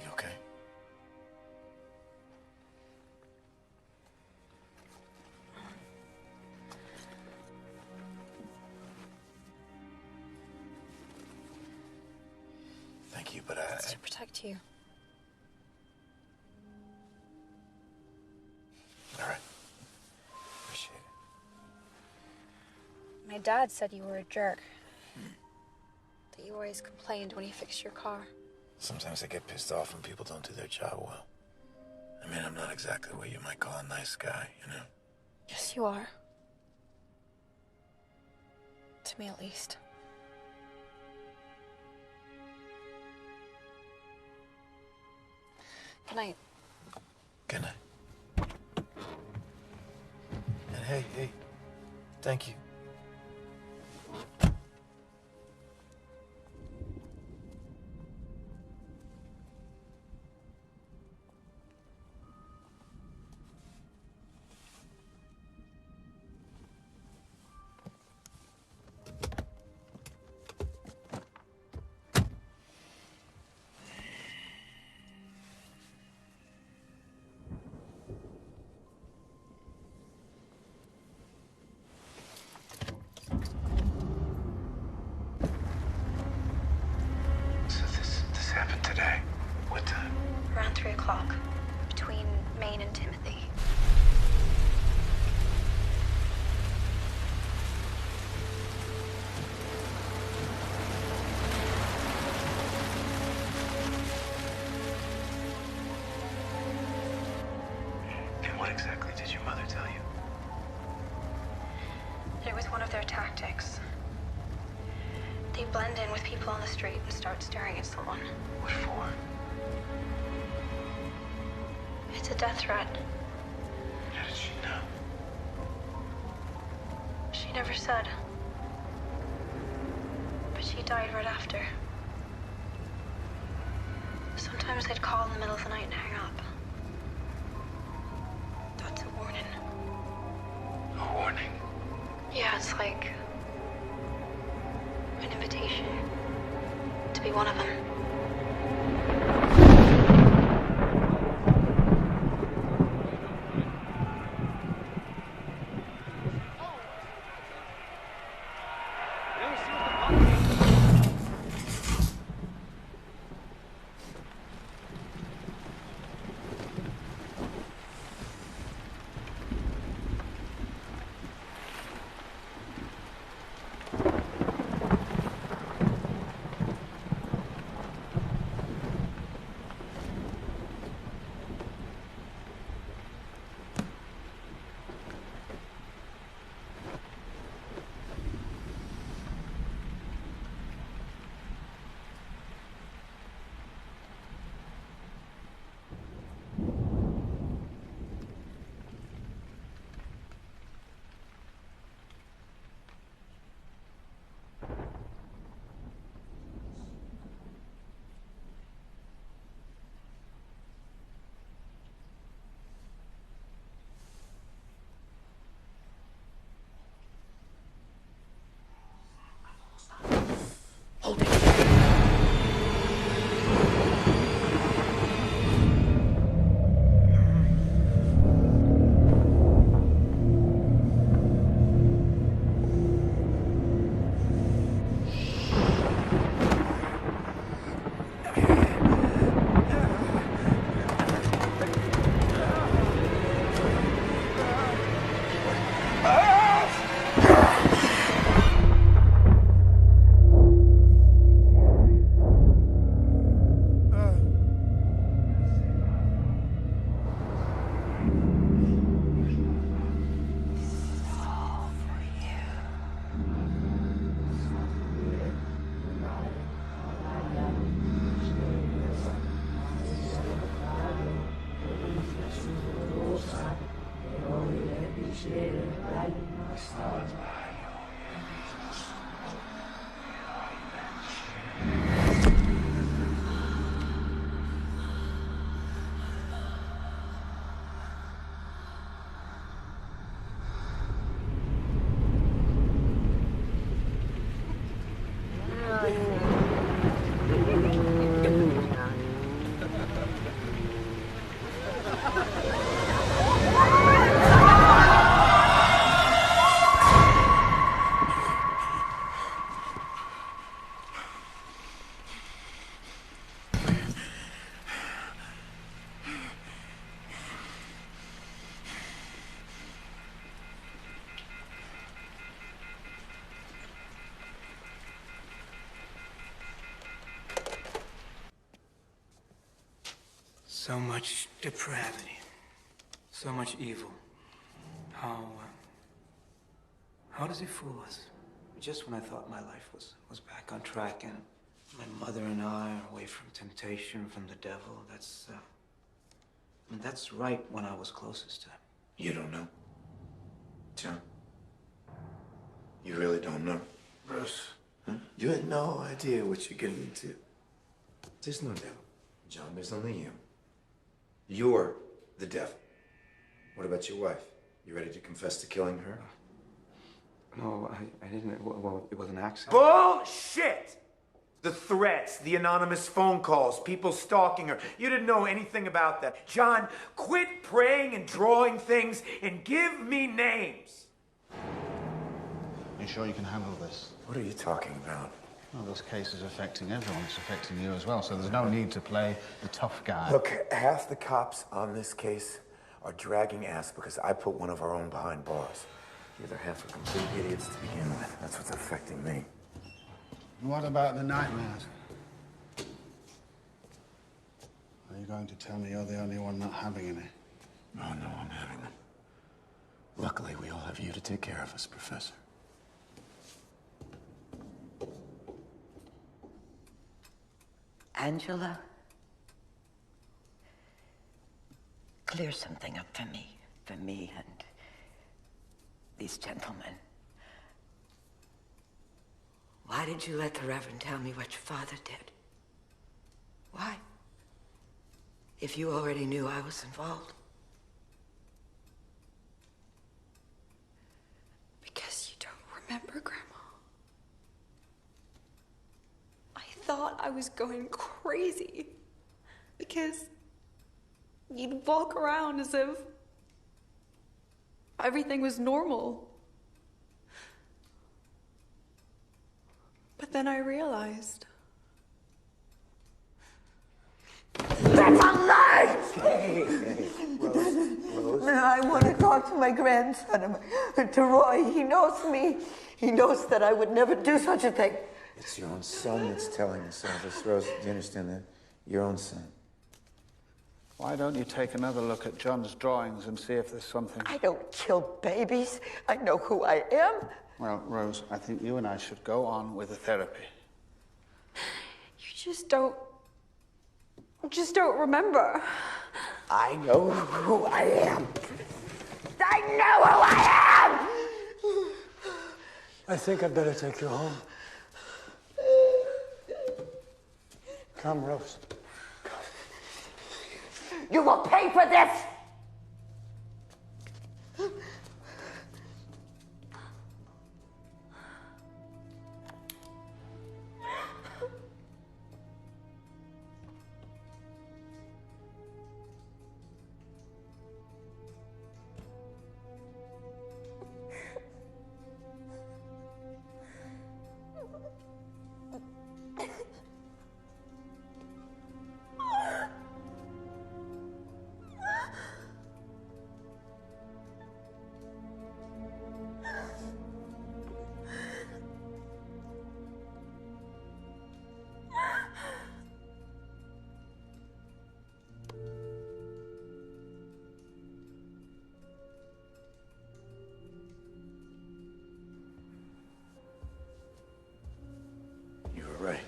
You okay? Thank you, but It's to protect you. All right. Appreciate it. My dad said you were a jerk. That you always complained when he fixed your car. Sometimes I get pissed off when people don't do their job well. I mean, I'm not exactly what you might call a nice guy, you know? Yes, you are. To me, at least. Good night. Good night. And hey, thank you. did your mother tell you? It was one of their tactics. They blend in with people on the street and start staring at someone. What for? It's a death threat. How did she know? She never said. But she died right after. Sometimes they'd call in the middle of the night and hang up. That's a warning. A warning? Yeah, it's like an invitation to be one of them. So much depravity, so much evil. How does he fool us? Just when I thought my life was back on track and my mother and I are away from temptation, from the devil, that's right when I was closest to him. You don't know? John? You really don't know? Bruce. Huh? You had no idea what you're getting into. There's no devil. John, there's only you. You're the devil. What about your wife? You ready to confess to killing her? No, I didn't. Well, it was an accident. Bullshit! The threats, the anonymous phone calls, people stalking her. You didn't know anything about that. John, quit praying and drawing things and give me names. You sure you can handle this? What are you talking about? Well, this case is affecting everyone. It's affecting you as well, so there's no need to play the tough guy. Look, half the cops on this case are dragging ass because I put one of our own behind bars. The other half are complete idiots to begin with. That's what's affecting me. What about the nightmares? Are you going to tell me you're the only one not having any? Oh, no, I'm having them. have you to take care of us, Professor. Angela, clear something up for me and these gentlemen. Why did you let the Reverend tell me what your father did? Why? If you already knew I was involved. Because you don't remember, Grandma. I thought I was going crazy. Because you'd walk around as if everything was normal. But then I realized. That's a lie! Rose. I want to talk to my grandson, to Roy. He knows me. He knows that I would never do such a thing. It's your own son that's telling us all this, Rose. Do you understand that? Your own son. Why don't you take another look at John's drawings and see if there's something... I don't kill babies. I know who I am. Well, Rose, I think you and I should go on with the therapy. You just don't remember. I know who I am. I know who I am! I think I'd better take you home. Come, Rose. You will pay for this! Right.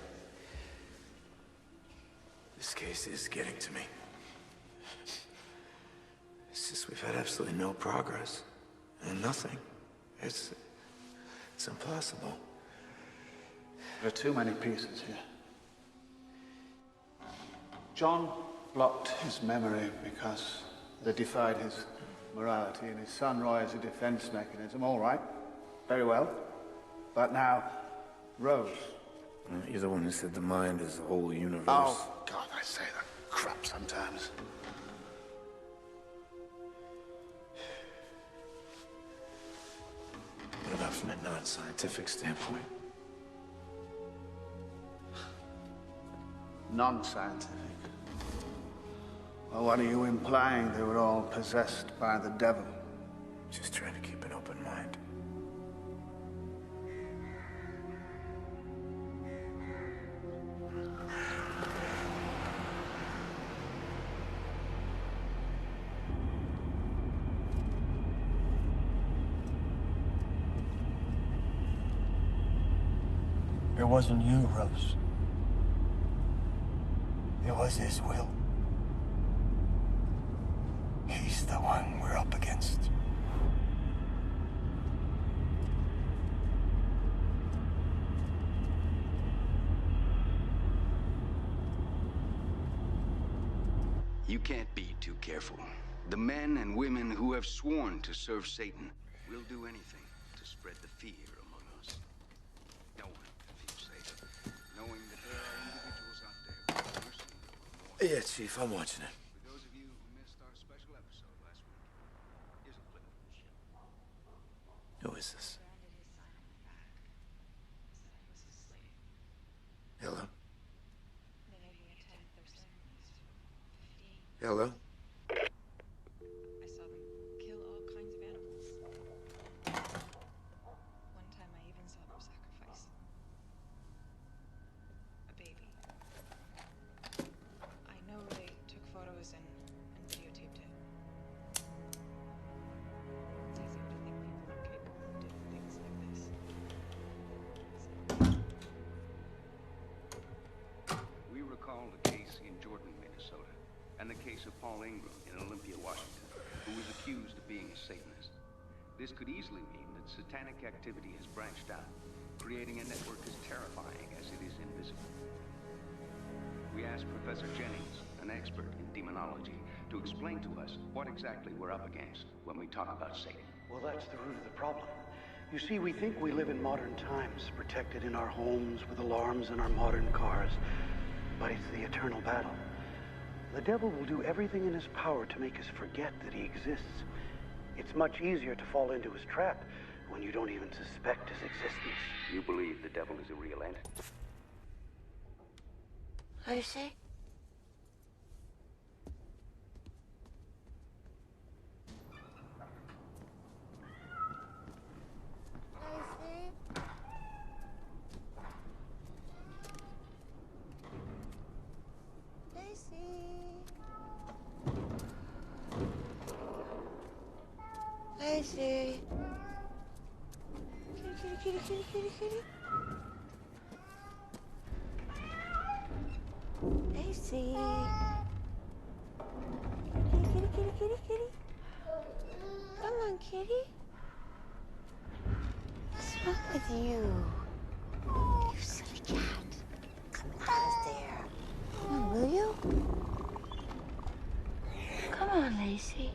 This case is getting to me. It's just we've had absolutely no progress. And nothing. It's impossible. There are too many pieces here. John blocked his memory because they defied his morality, and his son Roy is a defense mechanism. All right. Very well. But now, Rose. You're the one who said the mind is the whole universe. Oh, God, I say that crap sometimes. What about from a non-scientific standpoint? Non-scientific? Well, what are you implying? They were all possessed by the devil? Just trying to keep an open mind. It wasn't you, Rose. It was his will. He's the one we're up against. You can't be too careful. The men and women who have sworn to serve Satan will do anything to spread the fear among us. No one can feel safe, knowing that there are individuals out there with mercy or more. Yeah, Chief, I'm watching it. For those of you who missed our special episode last week, here's a clip from the show. Who is this? Hello? Hello? I saw them kill all kinds of animals. One time I even saw them sacrifice a baby. I know they took photos and videotaped it. It's easier to think people are Paul Ingram in Olympia, Washington, who was accused of being a Satanist. This could easily mean that satanic activity has branched out, creating a network as terrifying as it is invisible. We asked Professor Jennings, an expert in demonology, to explain to us what exactly we're up against when we talk about Satan. Well, that's the root of the problem. You see, we think we live in modern times, protected in our homes with alarms in our modern cars. But it's the eternal battle. The devil will do everything in his power to make us forget that he exists. It's much easier to fall into his trap when you don't even suspect his existence. You believe the devil is a real entity? Lucy? Lacy. Kitty, kitty, kitty, kitty, kitty. Lacy. Kitty, kitty, kitty, kitty, kitty. Come on, kitty. What's wrong with you? You silly cat. Come out of there. Come on, will you? Come on, Lacy.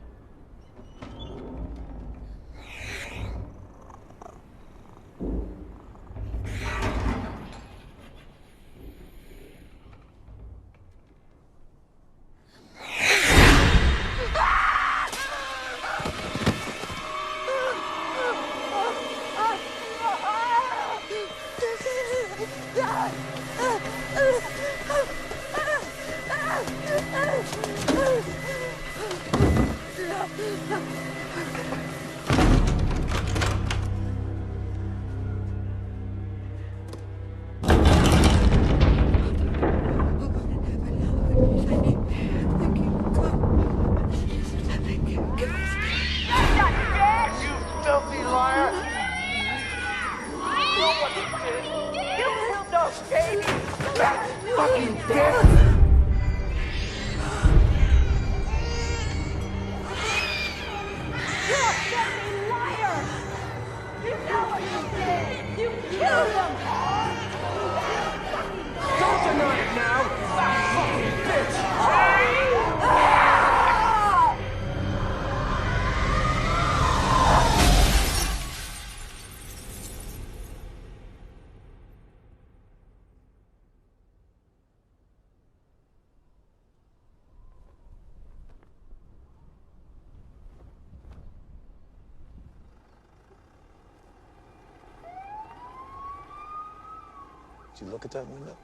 Did you look at that window?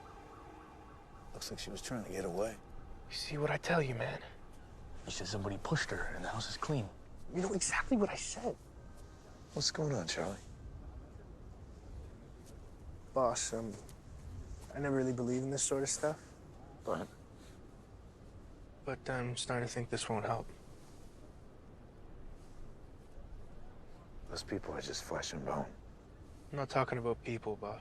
Looks like she was trying to get away. You see what I tell you, man? You said somebody pushed her and the house is clean. You know exactly what I said. What's going on, Charlie? Boss, I never really believe in this sort of stuff. But I'm starting to think this won't help. those people are just flesh and bone. I'm not talking about people, boss.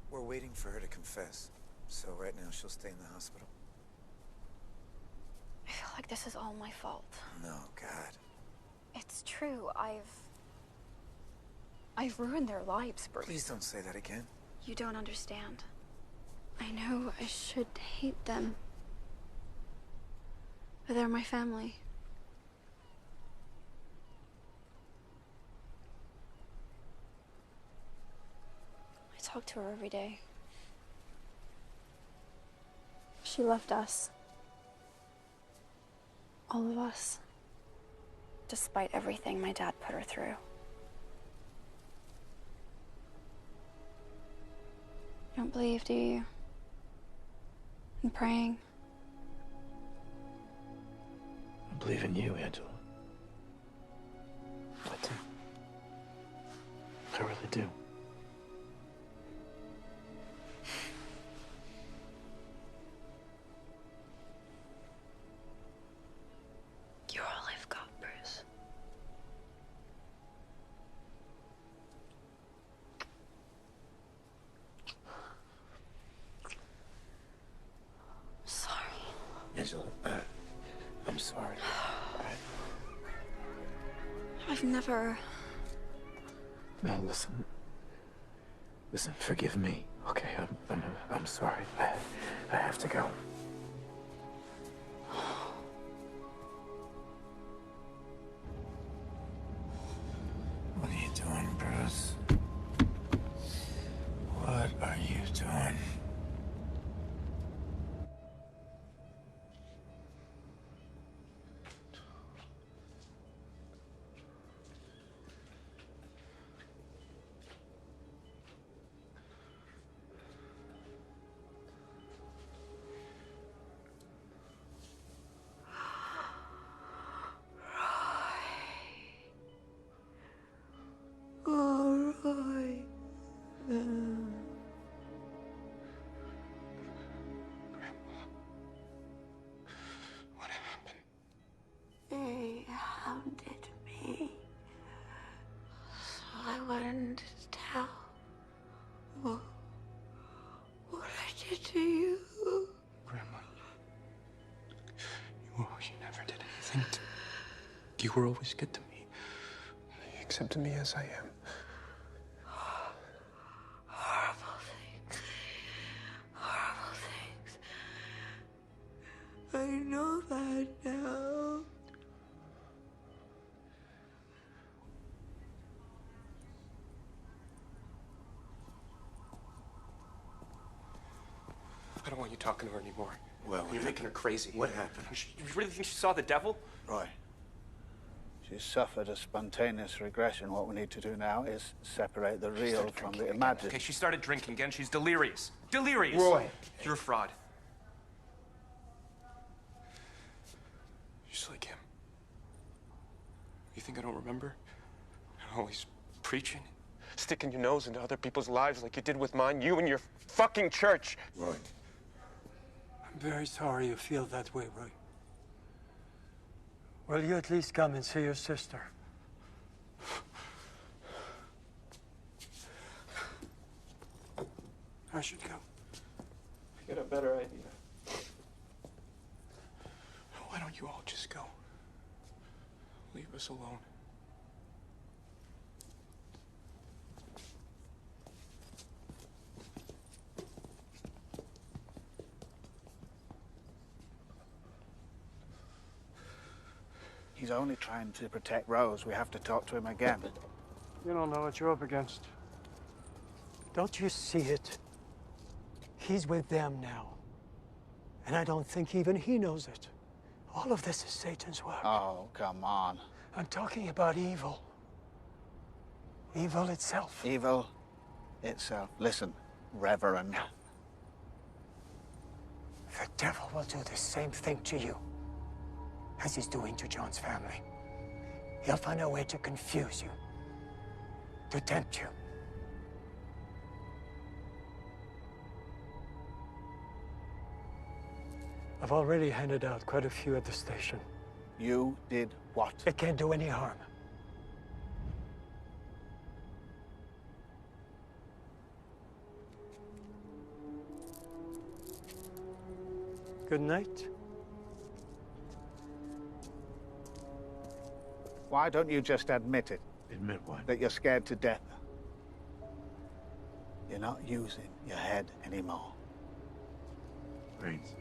We're waiting for her to confess. So right now she'll stay in the hospital. I feel like this is all my fault. No, God. It's true. I've ruined their lives, Bruce. Please don't say that again. You don't understand. I know I should hate them. But they're my family. I talk to her every day. She left us. All of us. Despite everything my dad put her through. You don't believe, do you? In praying? I believe in you, Angela. I do. I really do. You're all I've got. Angela, I'm sorry. I've never... No, listen. Listen, forgive me. Okay, I'm sorry. I have to go. What are you doing, Bruce? What are you doing? All right. What happened? They hounded me. So I wanted to tell what I did to you. Grandma, you never did anything to me. You were always good to me. You accepted me as I am. Horrible things. Horrible things. I know that now. I don't want you talking to her anymore. Well, you're making her crazy. What happened? You really think she saw the devil? Roy, she suffered a spontaneous regression. What we need to do now is separate the real from the imagined. Okay, she started drinking again. She's delirious. Delirious! Roy. You're a fraud. You're just like him. You think I don't remember? Always preaching, sticking your nose into other people's lives like you did with mine, you and your fucking church. Roy. I'm very sorry you feel that way, Roy. Will you at least come and see your sister? I should go. I got a better idea. Why don't you all just go? Leave us alone. He's only trying to protect Rose. We have to talk to him again. You don't know what you're up against. Don't you see it? He's with them now. And I don't think even he knows it. All of this is Satan's work. Oh, come on. I'm talking about evil. Evil itself. Evil itself. Listen, Reverend. The devil will do the same thing to you as he's doing to John's family. He'll find a way to confuse you, to tempt you. I've already handed out quite a few at the station. You did what? It can't do any harm. Good night. Why don't you just admit it? Admit what? That you're scared to death. You're not using your head anymore. Brains.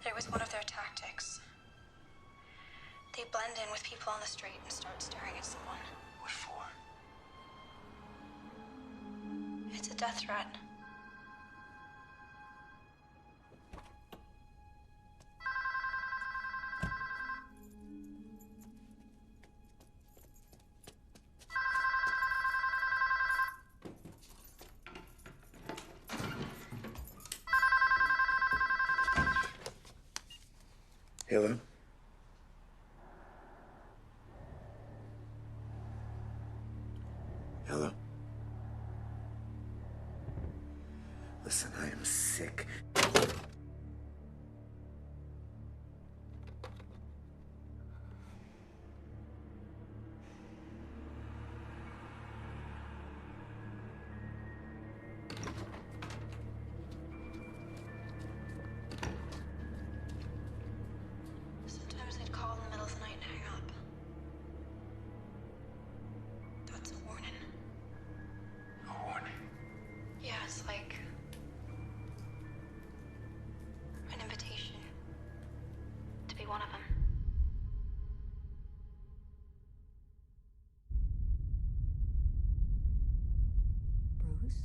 It was one of their tactics. They blend in with people on the street and start staring at someone. What for? It's a death threat. Hello? Hello? Listen, I am sick. Sometimes I'd call in the middle of the night and hang up. That's a warning. A warning? Yeah, it's like an invitation to be one of them. Bruce?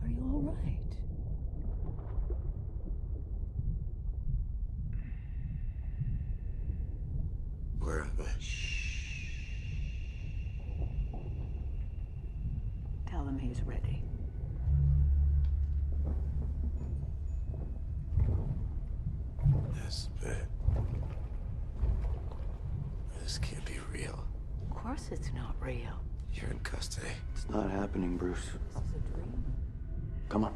Are you all right? Where am I? Tell him he's ready. That's bad. This can't be real. Of course it's not real. You're in custody. It's not happening, Bruce. This is a dream. Come on.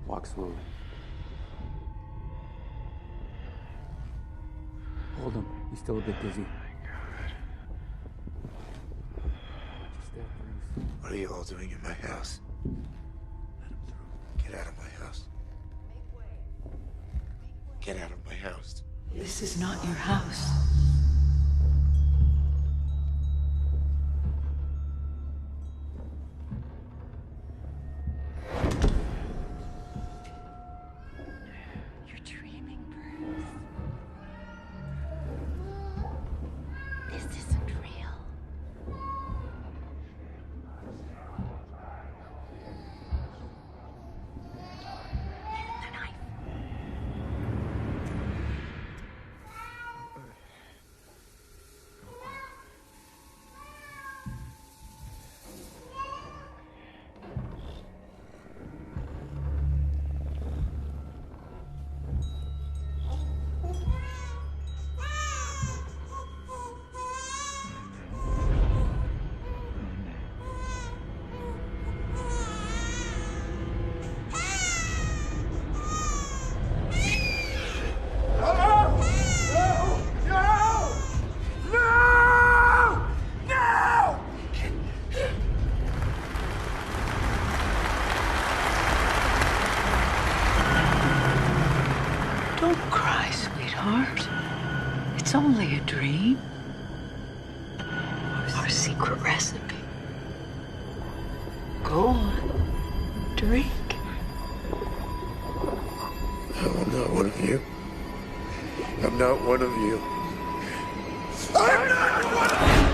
Walk slowly. Hold him. He's still a bit dizzy. Just there, Bruce. What are you all doing in my house? Let him through. Get out of my house. Get out of my house. This is not your house. You're dreaming, Bruce. This isn't real. Even the knife. Don't cry, sweetheart. It's only a dream. Our secret recipe. Go on. Drink. No, I'm not one of you. I'm not one of you. I'm not one of you!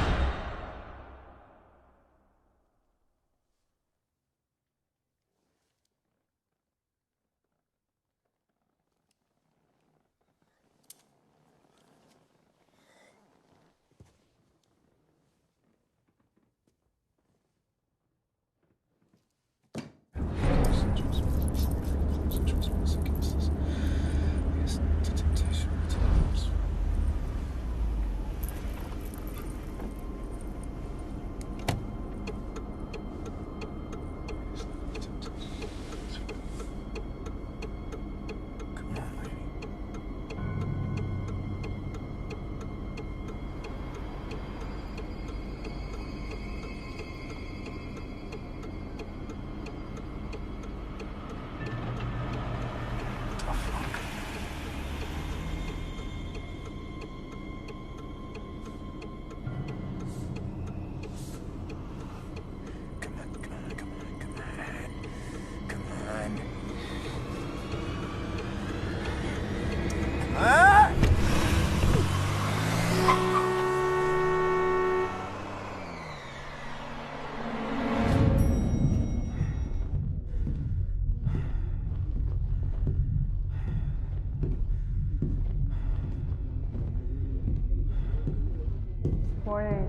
Morning.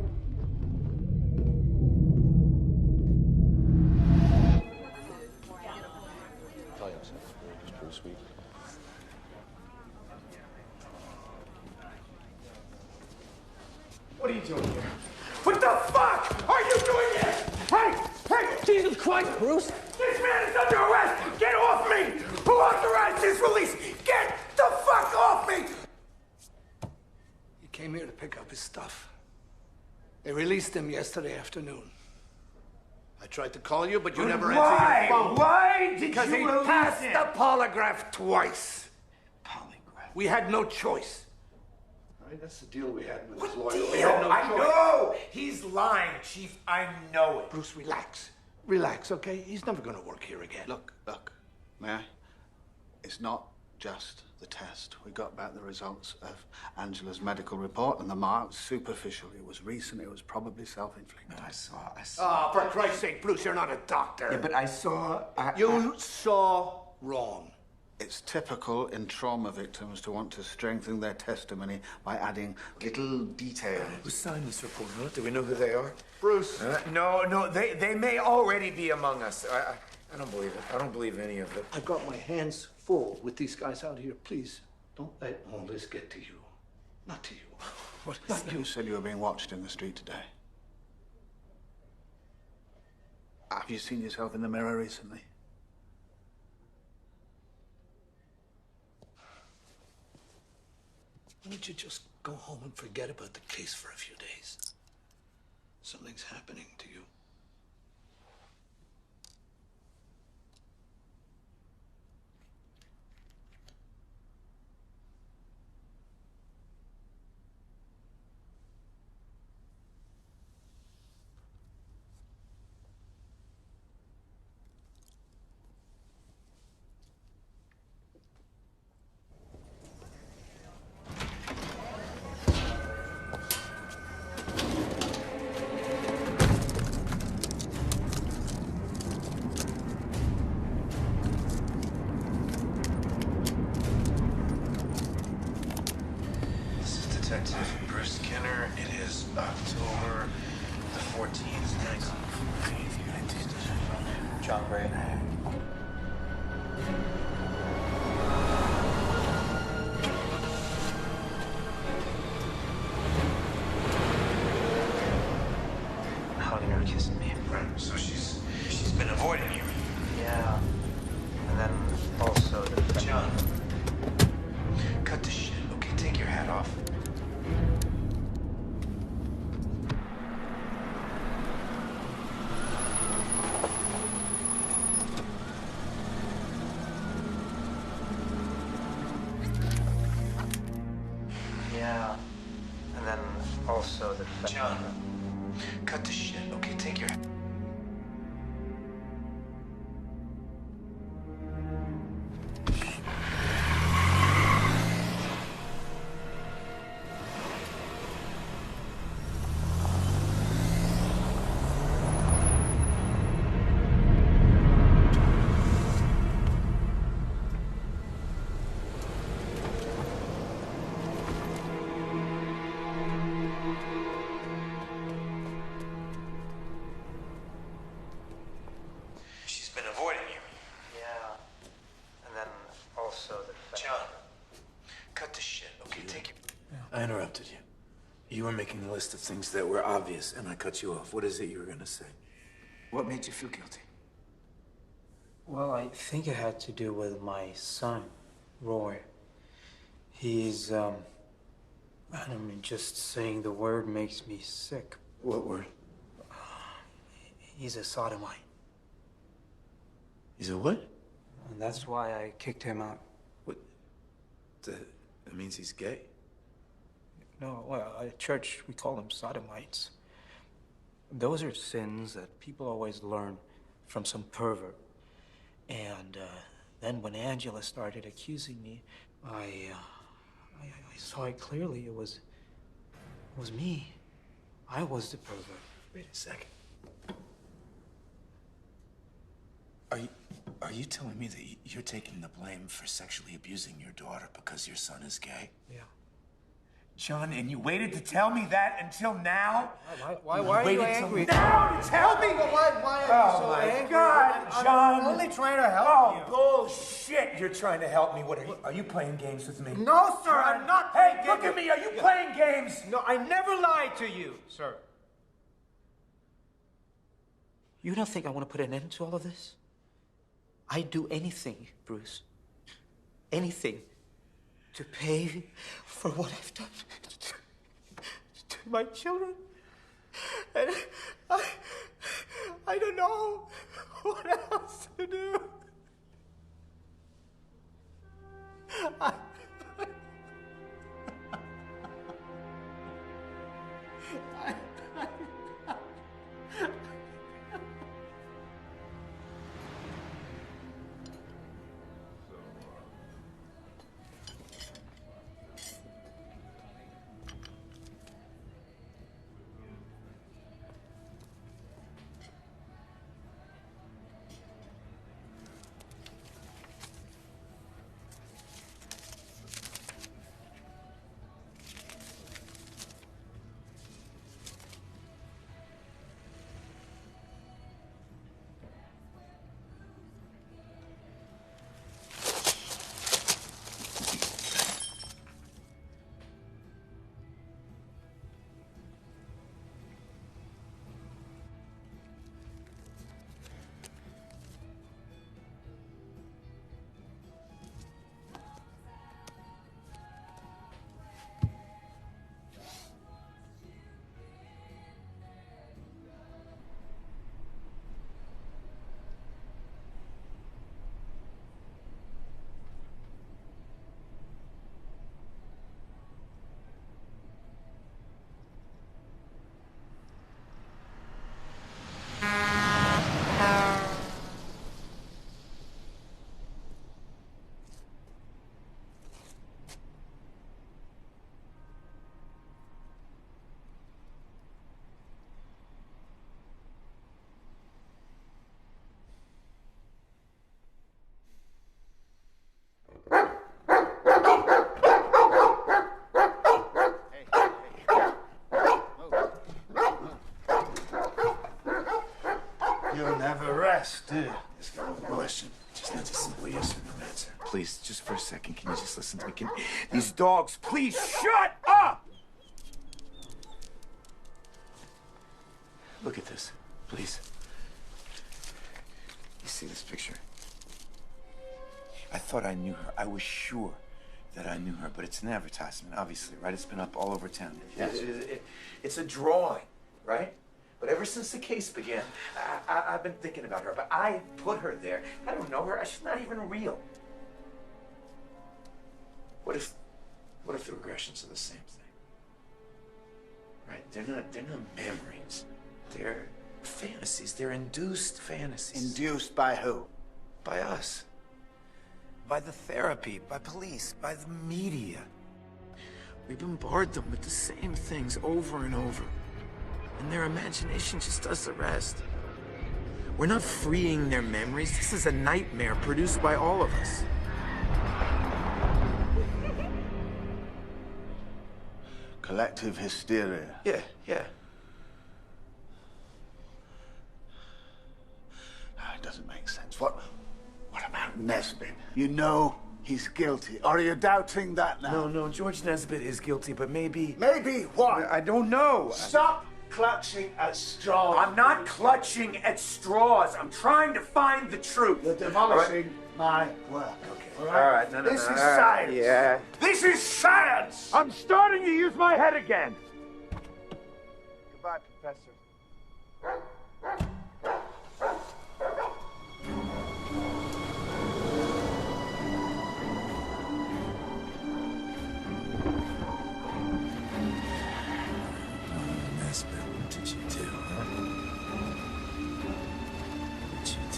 my... Bruce? This man is under arrest! Get off me! Who authorized his release? Get the fuck off me! He came here to pick up his stuff. They released him yesterday afternoon. I tried to call you, but you never answered your phone. Why did because you he release passed him? the polygraph twice. Polygraph? We had no choice. All right, that's the deal we had with his lawyer. We had no I choice. know! He's lying, Chief. I know it. Bruce, relax. Relax, okay? He's never gonna work here again. Look, may I? It's not just the test. We got back the results of Angela's medical report, and the marks superficial. It was recent. It was probably self-inflicted. I saw. Oh, for Christ's sake, Bruce, you're not a doctor. Yeah, but I saw... You saw wrong. It's typical in trauma victims to want to strengthen their testimony by adding little details. Who signed this report, huh? Do we know who they are? Bruce. No, they may already be among us. I don't believe it. I don't believe any of it. I've got my hands full with these guys out here. Please, don't let all this get to you. Not to you. What is Not you said you were being watched in the street today. Have you seen yourself in the mirror recently? Why don't you just go home and forget about the case for a few days? Something's happening to you. Detective Bruce Skinner. It is October the 14th, 1940. John Gray. Hugging her, kissing me. Right, so she's been avoiding you. Yeah. And then also the... John, cut the shit, okay? Take your hat off. Yeah. And then also the... John, cut the shit, okay? Take your... She's been avoiding you. Yeah. And then also the... John, cut the shit, okay? Take your... I interrupted you. You were making a list of things that were obvious, and I cut you off. What is it you were going to say? What made you feel guilty? Well, I think it had to do with my son, Roy. He's, I mean, just saying the word makes me sick. What word? He's a sodomite. He's a what? And that's why I kicked him out. What? That means he's gay? No, well, at church, we call them sodomites. Those are sins that people always learn from some pervert. And then when Angela started accusing me, I saw it clearly. It was me. I was the pervert. Wait a second. Are you telling me that you're taking the blame for sexually abusing your daughter because your son is gay? Yeah. John, and you waited to tell me that until now? Why are you angry? Now to tell me? Why are you so angry? God, John. I'm only trying to help you. Bullshit! You're trying to help me. What are you playing games with me? No, sir, I'm not. Hey, look at me. Are you playing games? No, I never lied to you, sir. You don't think I want to put an end to all of this? I'd do anything, Bruce. Anything to pay for what I've done to my children. And I don't know what else to do. You'll never rest, do you? It's not a question. Just not a simple yes or no answer. Please, just for a second, can you just listen to me? These dogs, please shut up! Look at this, please. You see this picture? I thought I knew her. I was sure that I knew her, but it's an advertisement, obviously, right? It's been up all over town. Yes. It's a drawing, right? But ever since the case began, I've been thinking about her, but I put her there. I don't know her. She's not even real. What if the regressions are the same thing? Right? They're not memories. They're fantasies. They're induced fantasies. Induced by who? By us. By the therapy, by police, by the media. We bombard them with the same things over and over. And their imagination just does the rest. We're not freeing their memories. This is a nightmare produced by all of us. Collective hysteria. Yeah. It doesn't make sense. What about Nesbitt? You know he's guilty. Are you doubting that now? No, George Nesbitt is guilty, but maybe... Maybe what? I don't know. Stop clutching at straws. I'm not clutching at straws. I'm trying to find the truth. You're demolishing my work. Okay. All right. No. This is science. Yeah. This is science! I'm starting to use my head again. Goodbye, Professor. Nesbitt, what did you do, huh? What did you do?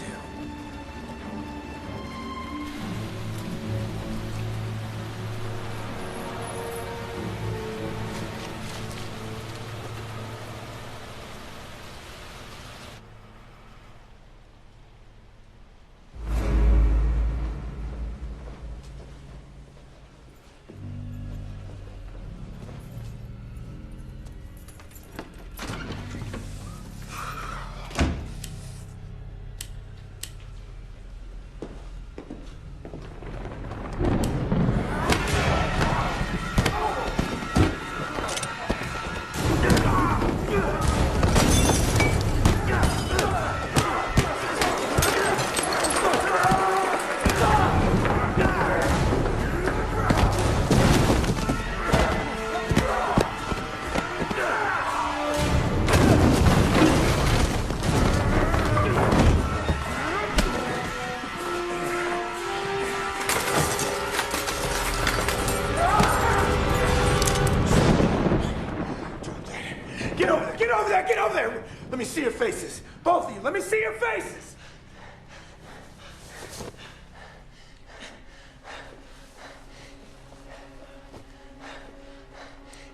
me see your faces. Both of you, let me see your faces.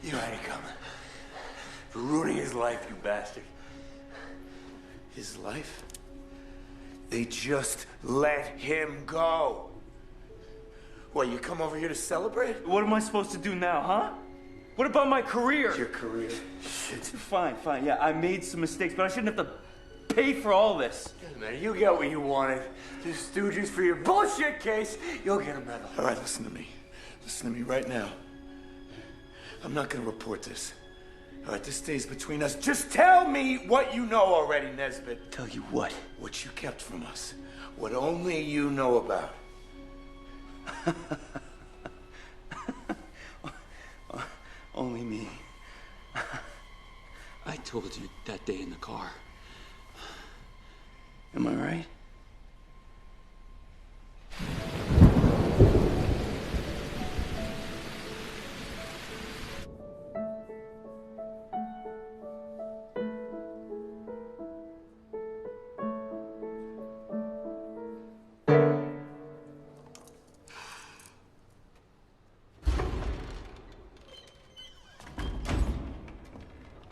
You had it coming. For ruining his life, you bastard. His life? They just let him go. What, you come over here to celebrate? What am I supposed to do now, huh? What about my career? Your career? Shit. Fine. Yeah, I made some mistakes, but I shouldn't have to pay for all this. Yeah, man, you got what you wanted. The stooges for your bullshit case. You'll get a medal. All right, listen to me. Listen to me right now. I'm not gonna report this. All right, this stays between us. Just tell me what you know already, Nesbit. Tell you what? What you kept from us. What only you know about. Only me. I told you that day in the car. Am I right?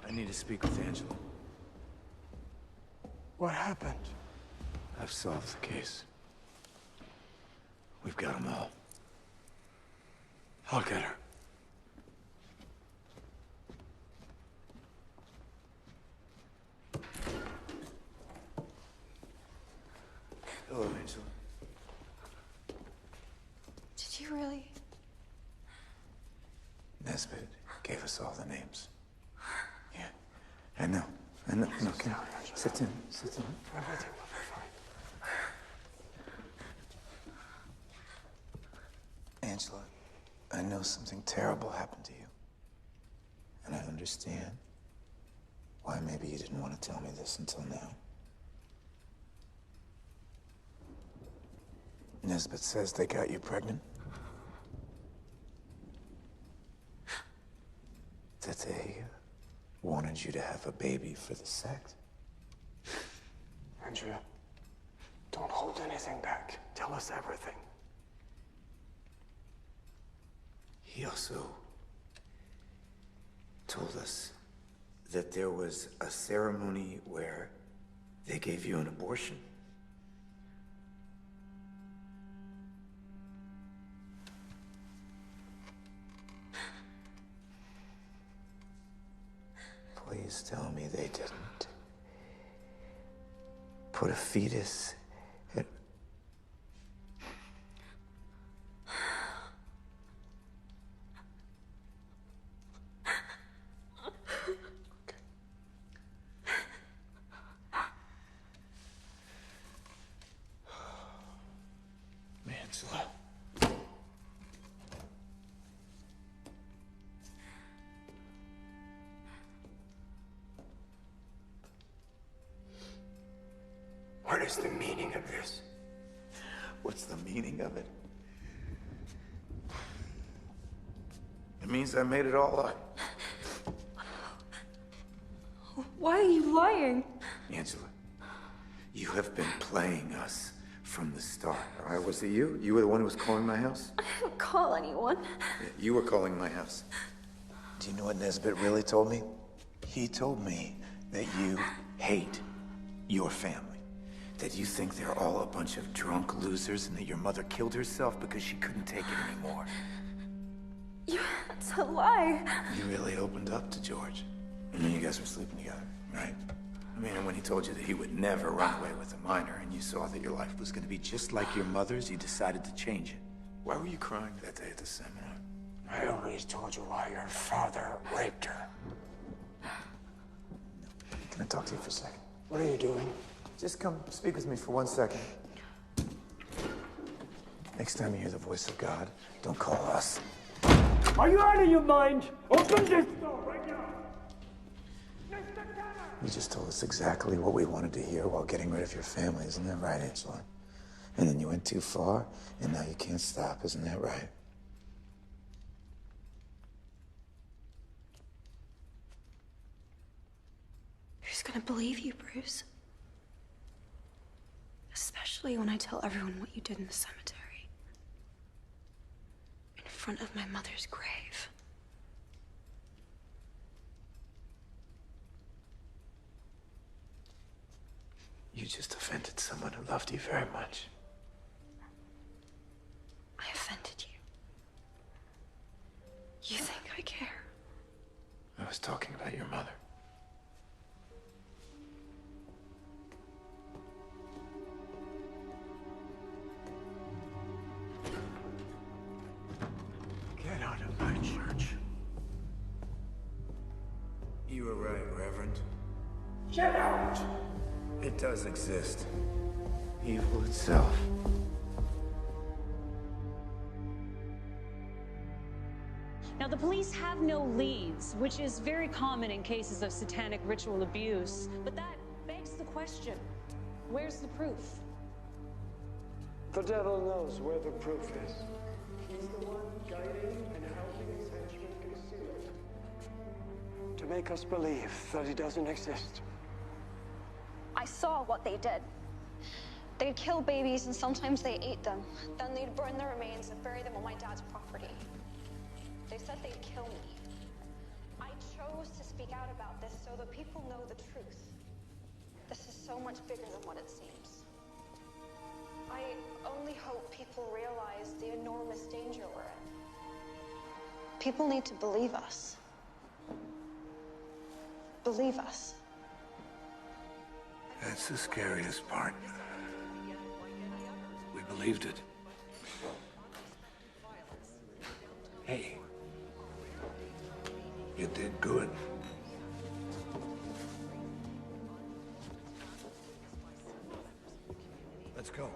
I need to speak with Angela. What happened? I've solved the case. We've got them all. I'll get her. Hello, Angela. Did you really? Nesbit gave us all the names. Yeah, I know. No, come on. Sit in. Everything will be fine. Angela, I know something terrible happened to you. And I understand why maybe you didn't want to tell me this until now. Nesbit says they got you pregnant. That they wanted you to have a baby for the sect. Andrea, don't hold anything back. Tell us everything. He also told us that there was a ceremony where they gave you an abortion. Please tell me they didn't put a fetus in... Angela. What is the meaning of this? What's the meaning of it? It means I made it all up. Why are you lying? Angela, you have been playing us from the start, all right? Was it you? You were the one who was calling my house? I didn't call anyone. Yeah, you were calling my house. Do you know what Nesbit really told me? He told me that you hate your family. That you think they're all a bunch of drunk losers and that your mother killed herself because she couldn't take it anymore. That's a lie. You really opened up to George. I mean, you guys were sleeping together, right? I mean, and when he told you that he would never run away with a minor and you saw that your life was going to be just like your mother's, you decided to change it. Why were you crying that day at the seminar? I always told you why your father raped her. Can I talk to you for a second? What are you doing? Just come speak with me for 1 second. Next time you hear the voice of God, don't call us. Are you out of your mind? Open this door right now! You just told us exactly what we wanted to hear while getting rid of your family, isn't that right, Angela? And then you went too far, and now you can't stop, isn't that right? You're Nobody's gonna believe you, Bruce. Especially when I tell everyone what you did in the cemetery. In front of my mother's grave. You just offended someone who loved you very much. I offended you. You think I care? I was talking about your mother. Get out of my church. You were right, Reverend. Get out! It does exist. Evil itself. Now, the police have no leads, which is very common in cases of satanic ritual abuse. But that begs the question, where's the proof? The devil knows where the proof is. He's the one guiding and helping his henchmen conceal it. To make us believe that it doesn't exist. I saw what they did. They'd kill babies and sometimes they ate them. Then they'd burn their remains and bury them on my dad's property. They said they'd kill me. I chose to speak out about this so that people know the truth. This is so much bigger than what it seems. I only hope people realize the enormous danger we're in. People need to believe us. Believe us. That's the scariest part. We believed it. Hey. You did good. Let's go.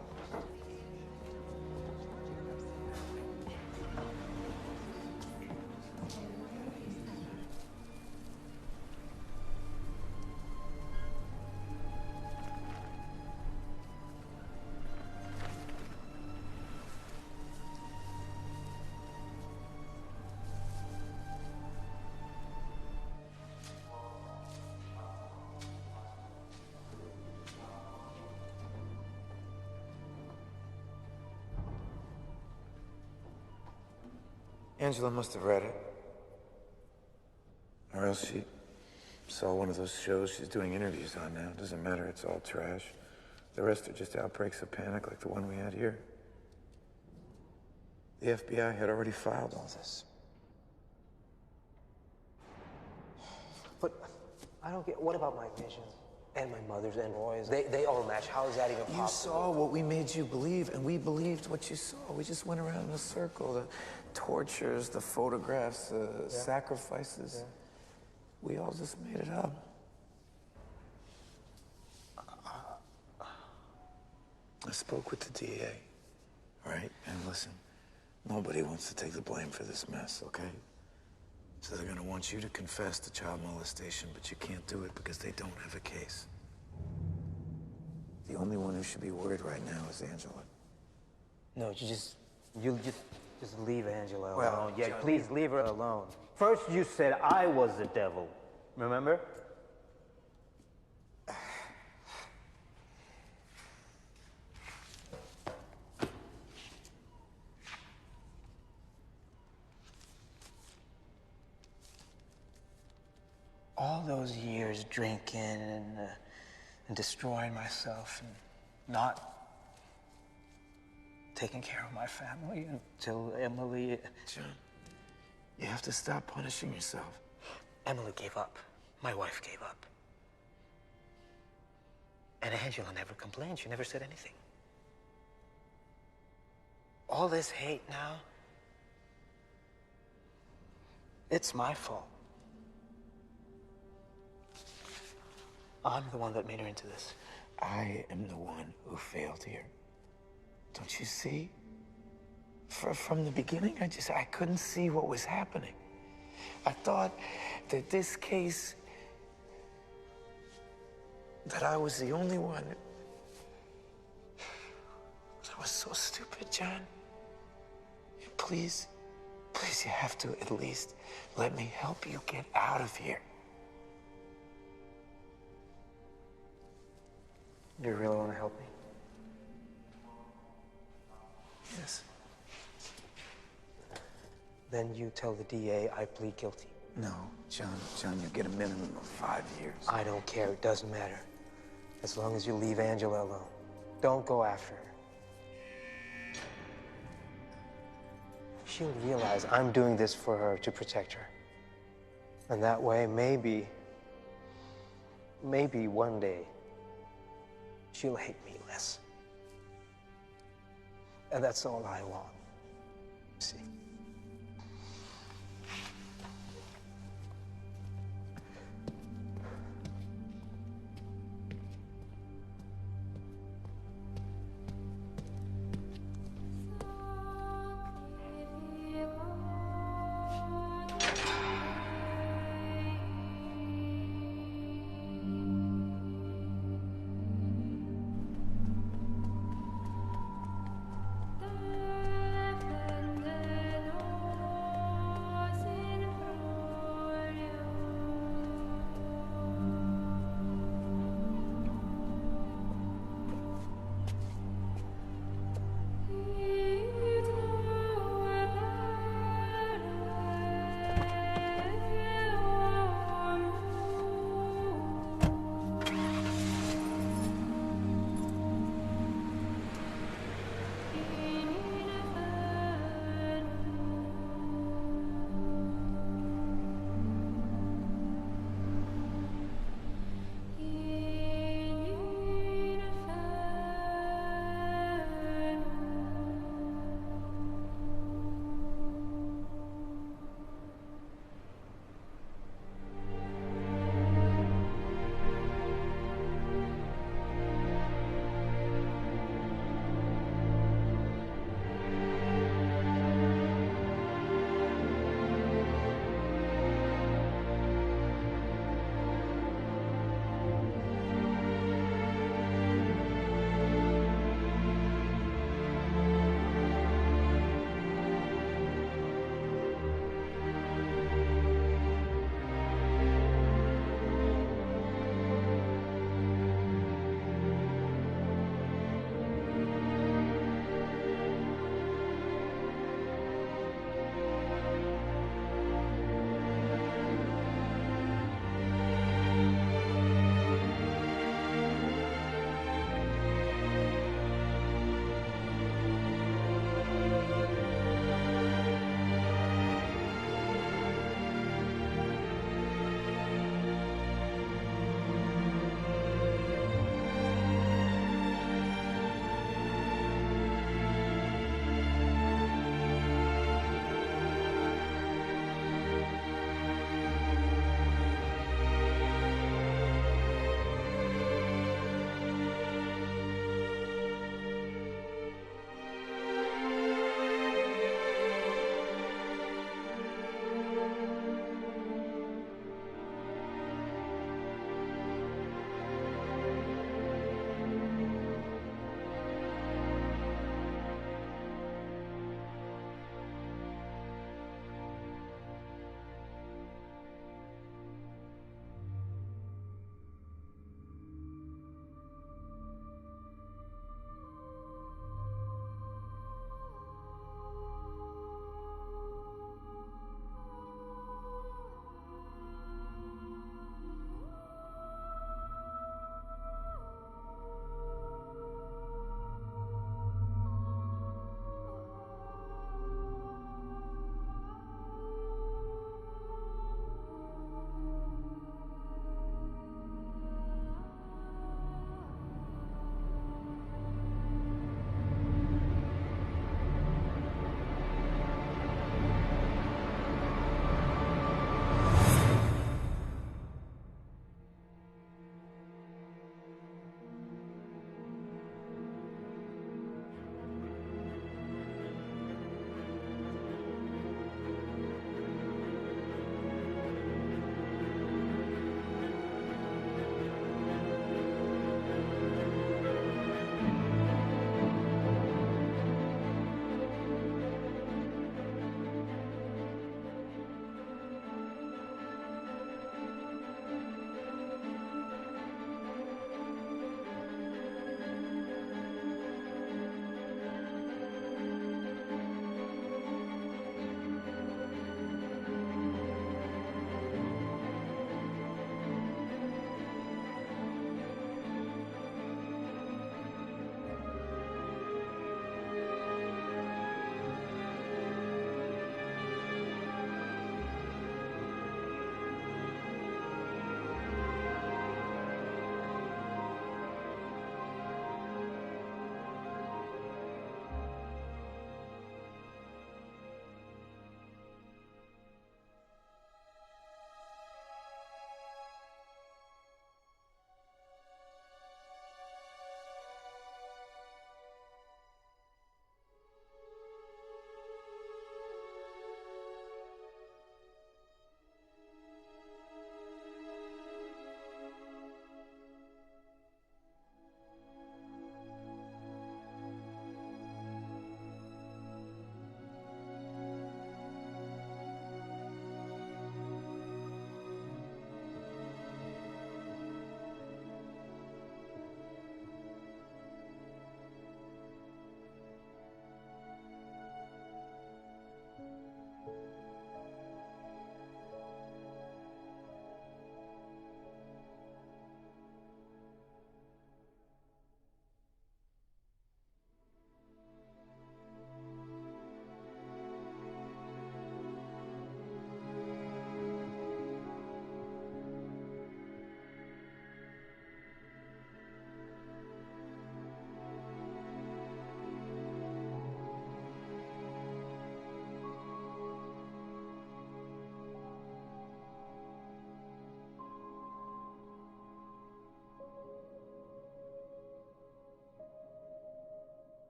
Angela must have read it. Or else she saw one of those shows she's doing interviews on now. Doesn't matter, it's all trash. The rest are just outbreaks of panic like the one we had here. The FBI had already filed all this. But I don't get, what about my vision? And my mother's and Roy's? They all match. How is that even possible? You saw what we made you believe, and we believed what you saw. We just went around in a circle. The tortures, the photographs, the sacrifices. Yeah. We all just made it up. I spoke with the DA, right? And listen, nobody wants to take the blame for this mess, okay? So they're gonna want you to confess to child molestation, but you can't do it because they don't have a case. The only one who should be worried right now is Angela. No, you just leave Angela alone. Well, Yeah, John, please leave her alone. First you said I was the devil, remember? All those years drinking and destroying myself and not taking care of my family until Emily... John, you have to stop punishing yourself. Emily gave up. My wife gave up. And Angela never complained. She never said anything. All this hate now, it's my fault. I'm the one that made her into this. I am the one who failed here. Don't you see? From the beginning, I couldn't see what was happening. I thought that this case, that I was the only one. I was so stupid, John. Please, you have to at least let me help you get out of here. You really want to help me? Yes. Then you tell the DA I plead guilty. No, John, you get a minimum of 5 years. I don't care. It doesn't matter. As long as you leave Angela alone. Don't go after her. She'll realize I'm doing this for her to protect her. And that way, maybe one day, she'll hate me less. And that's all I want. See?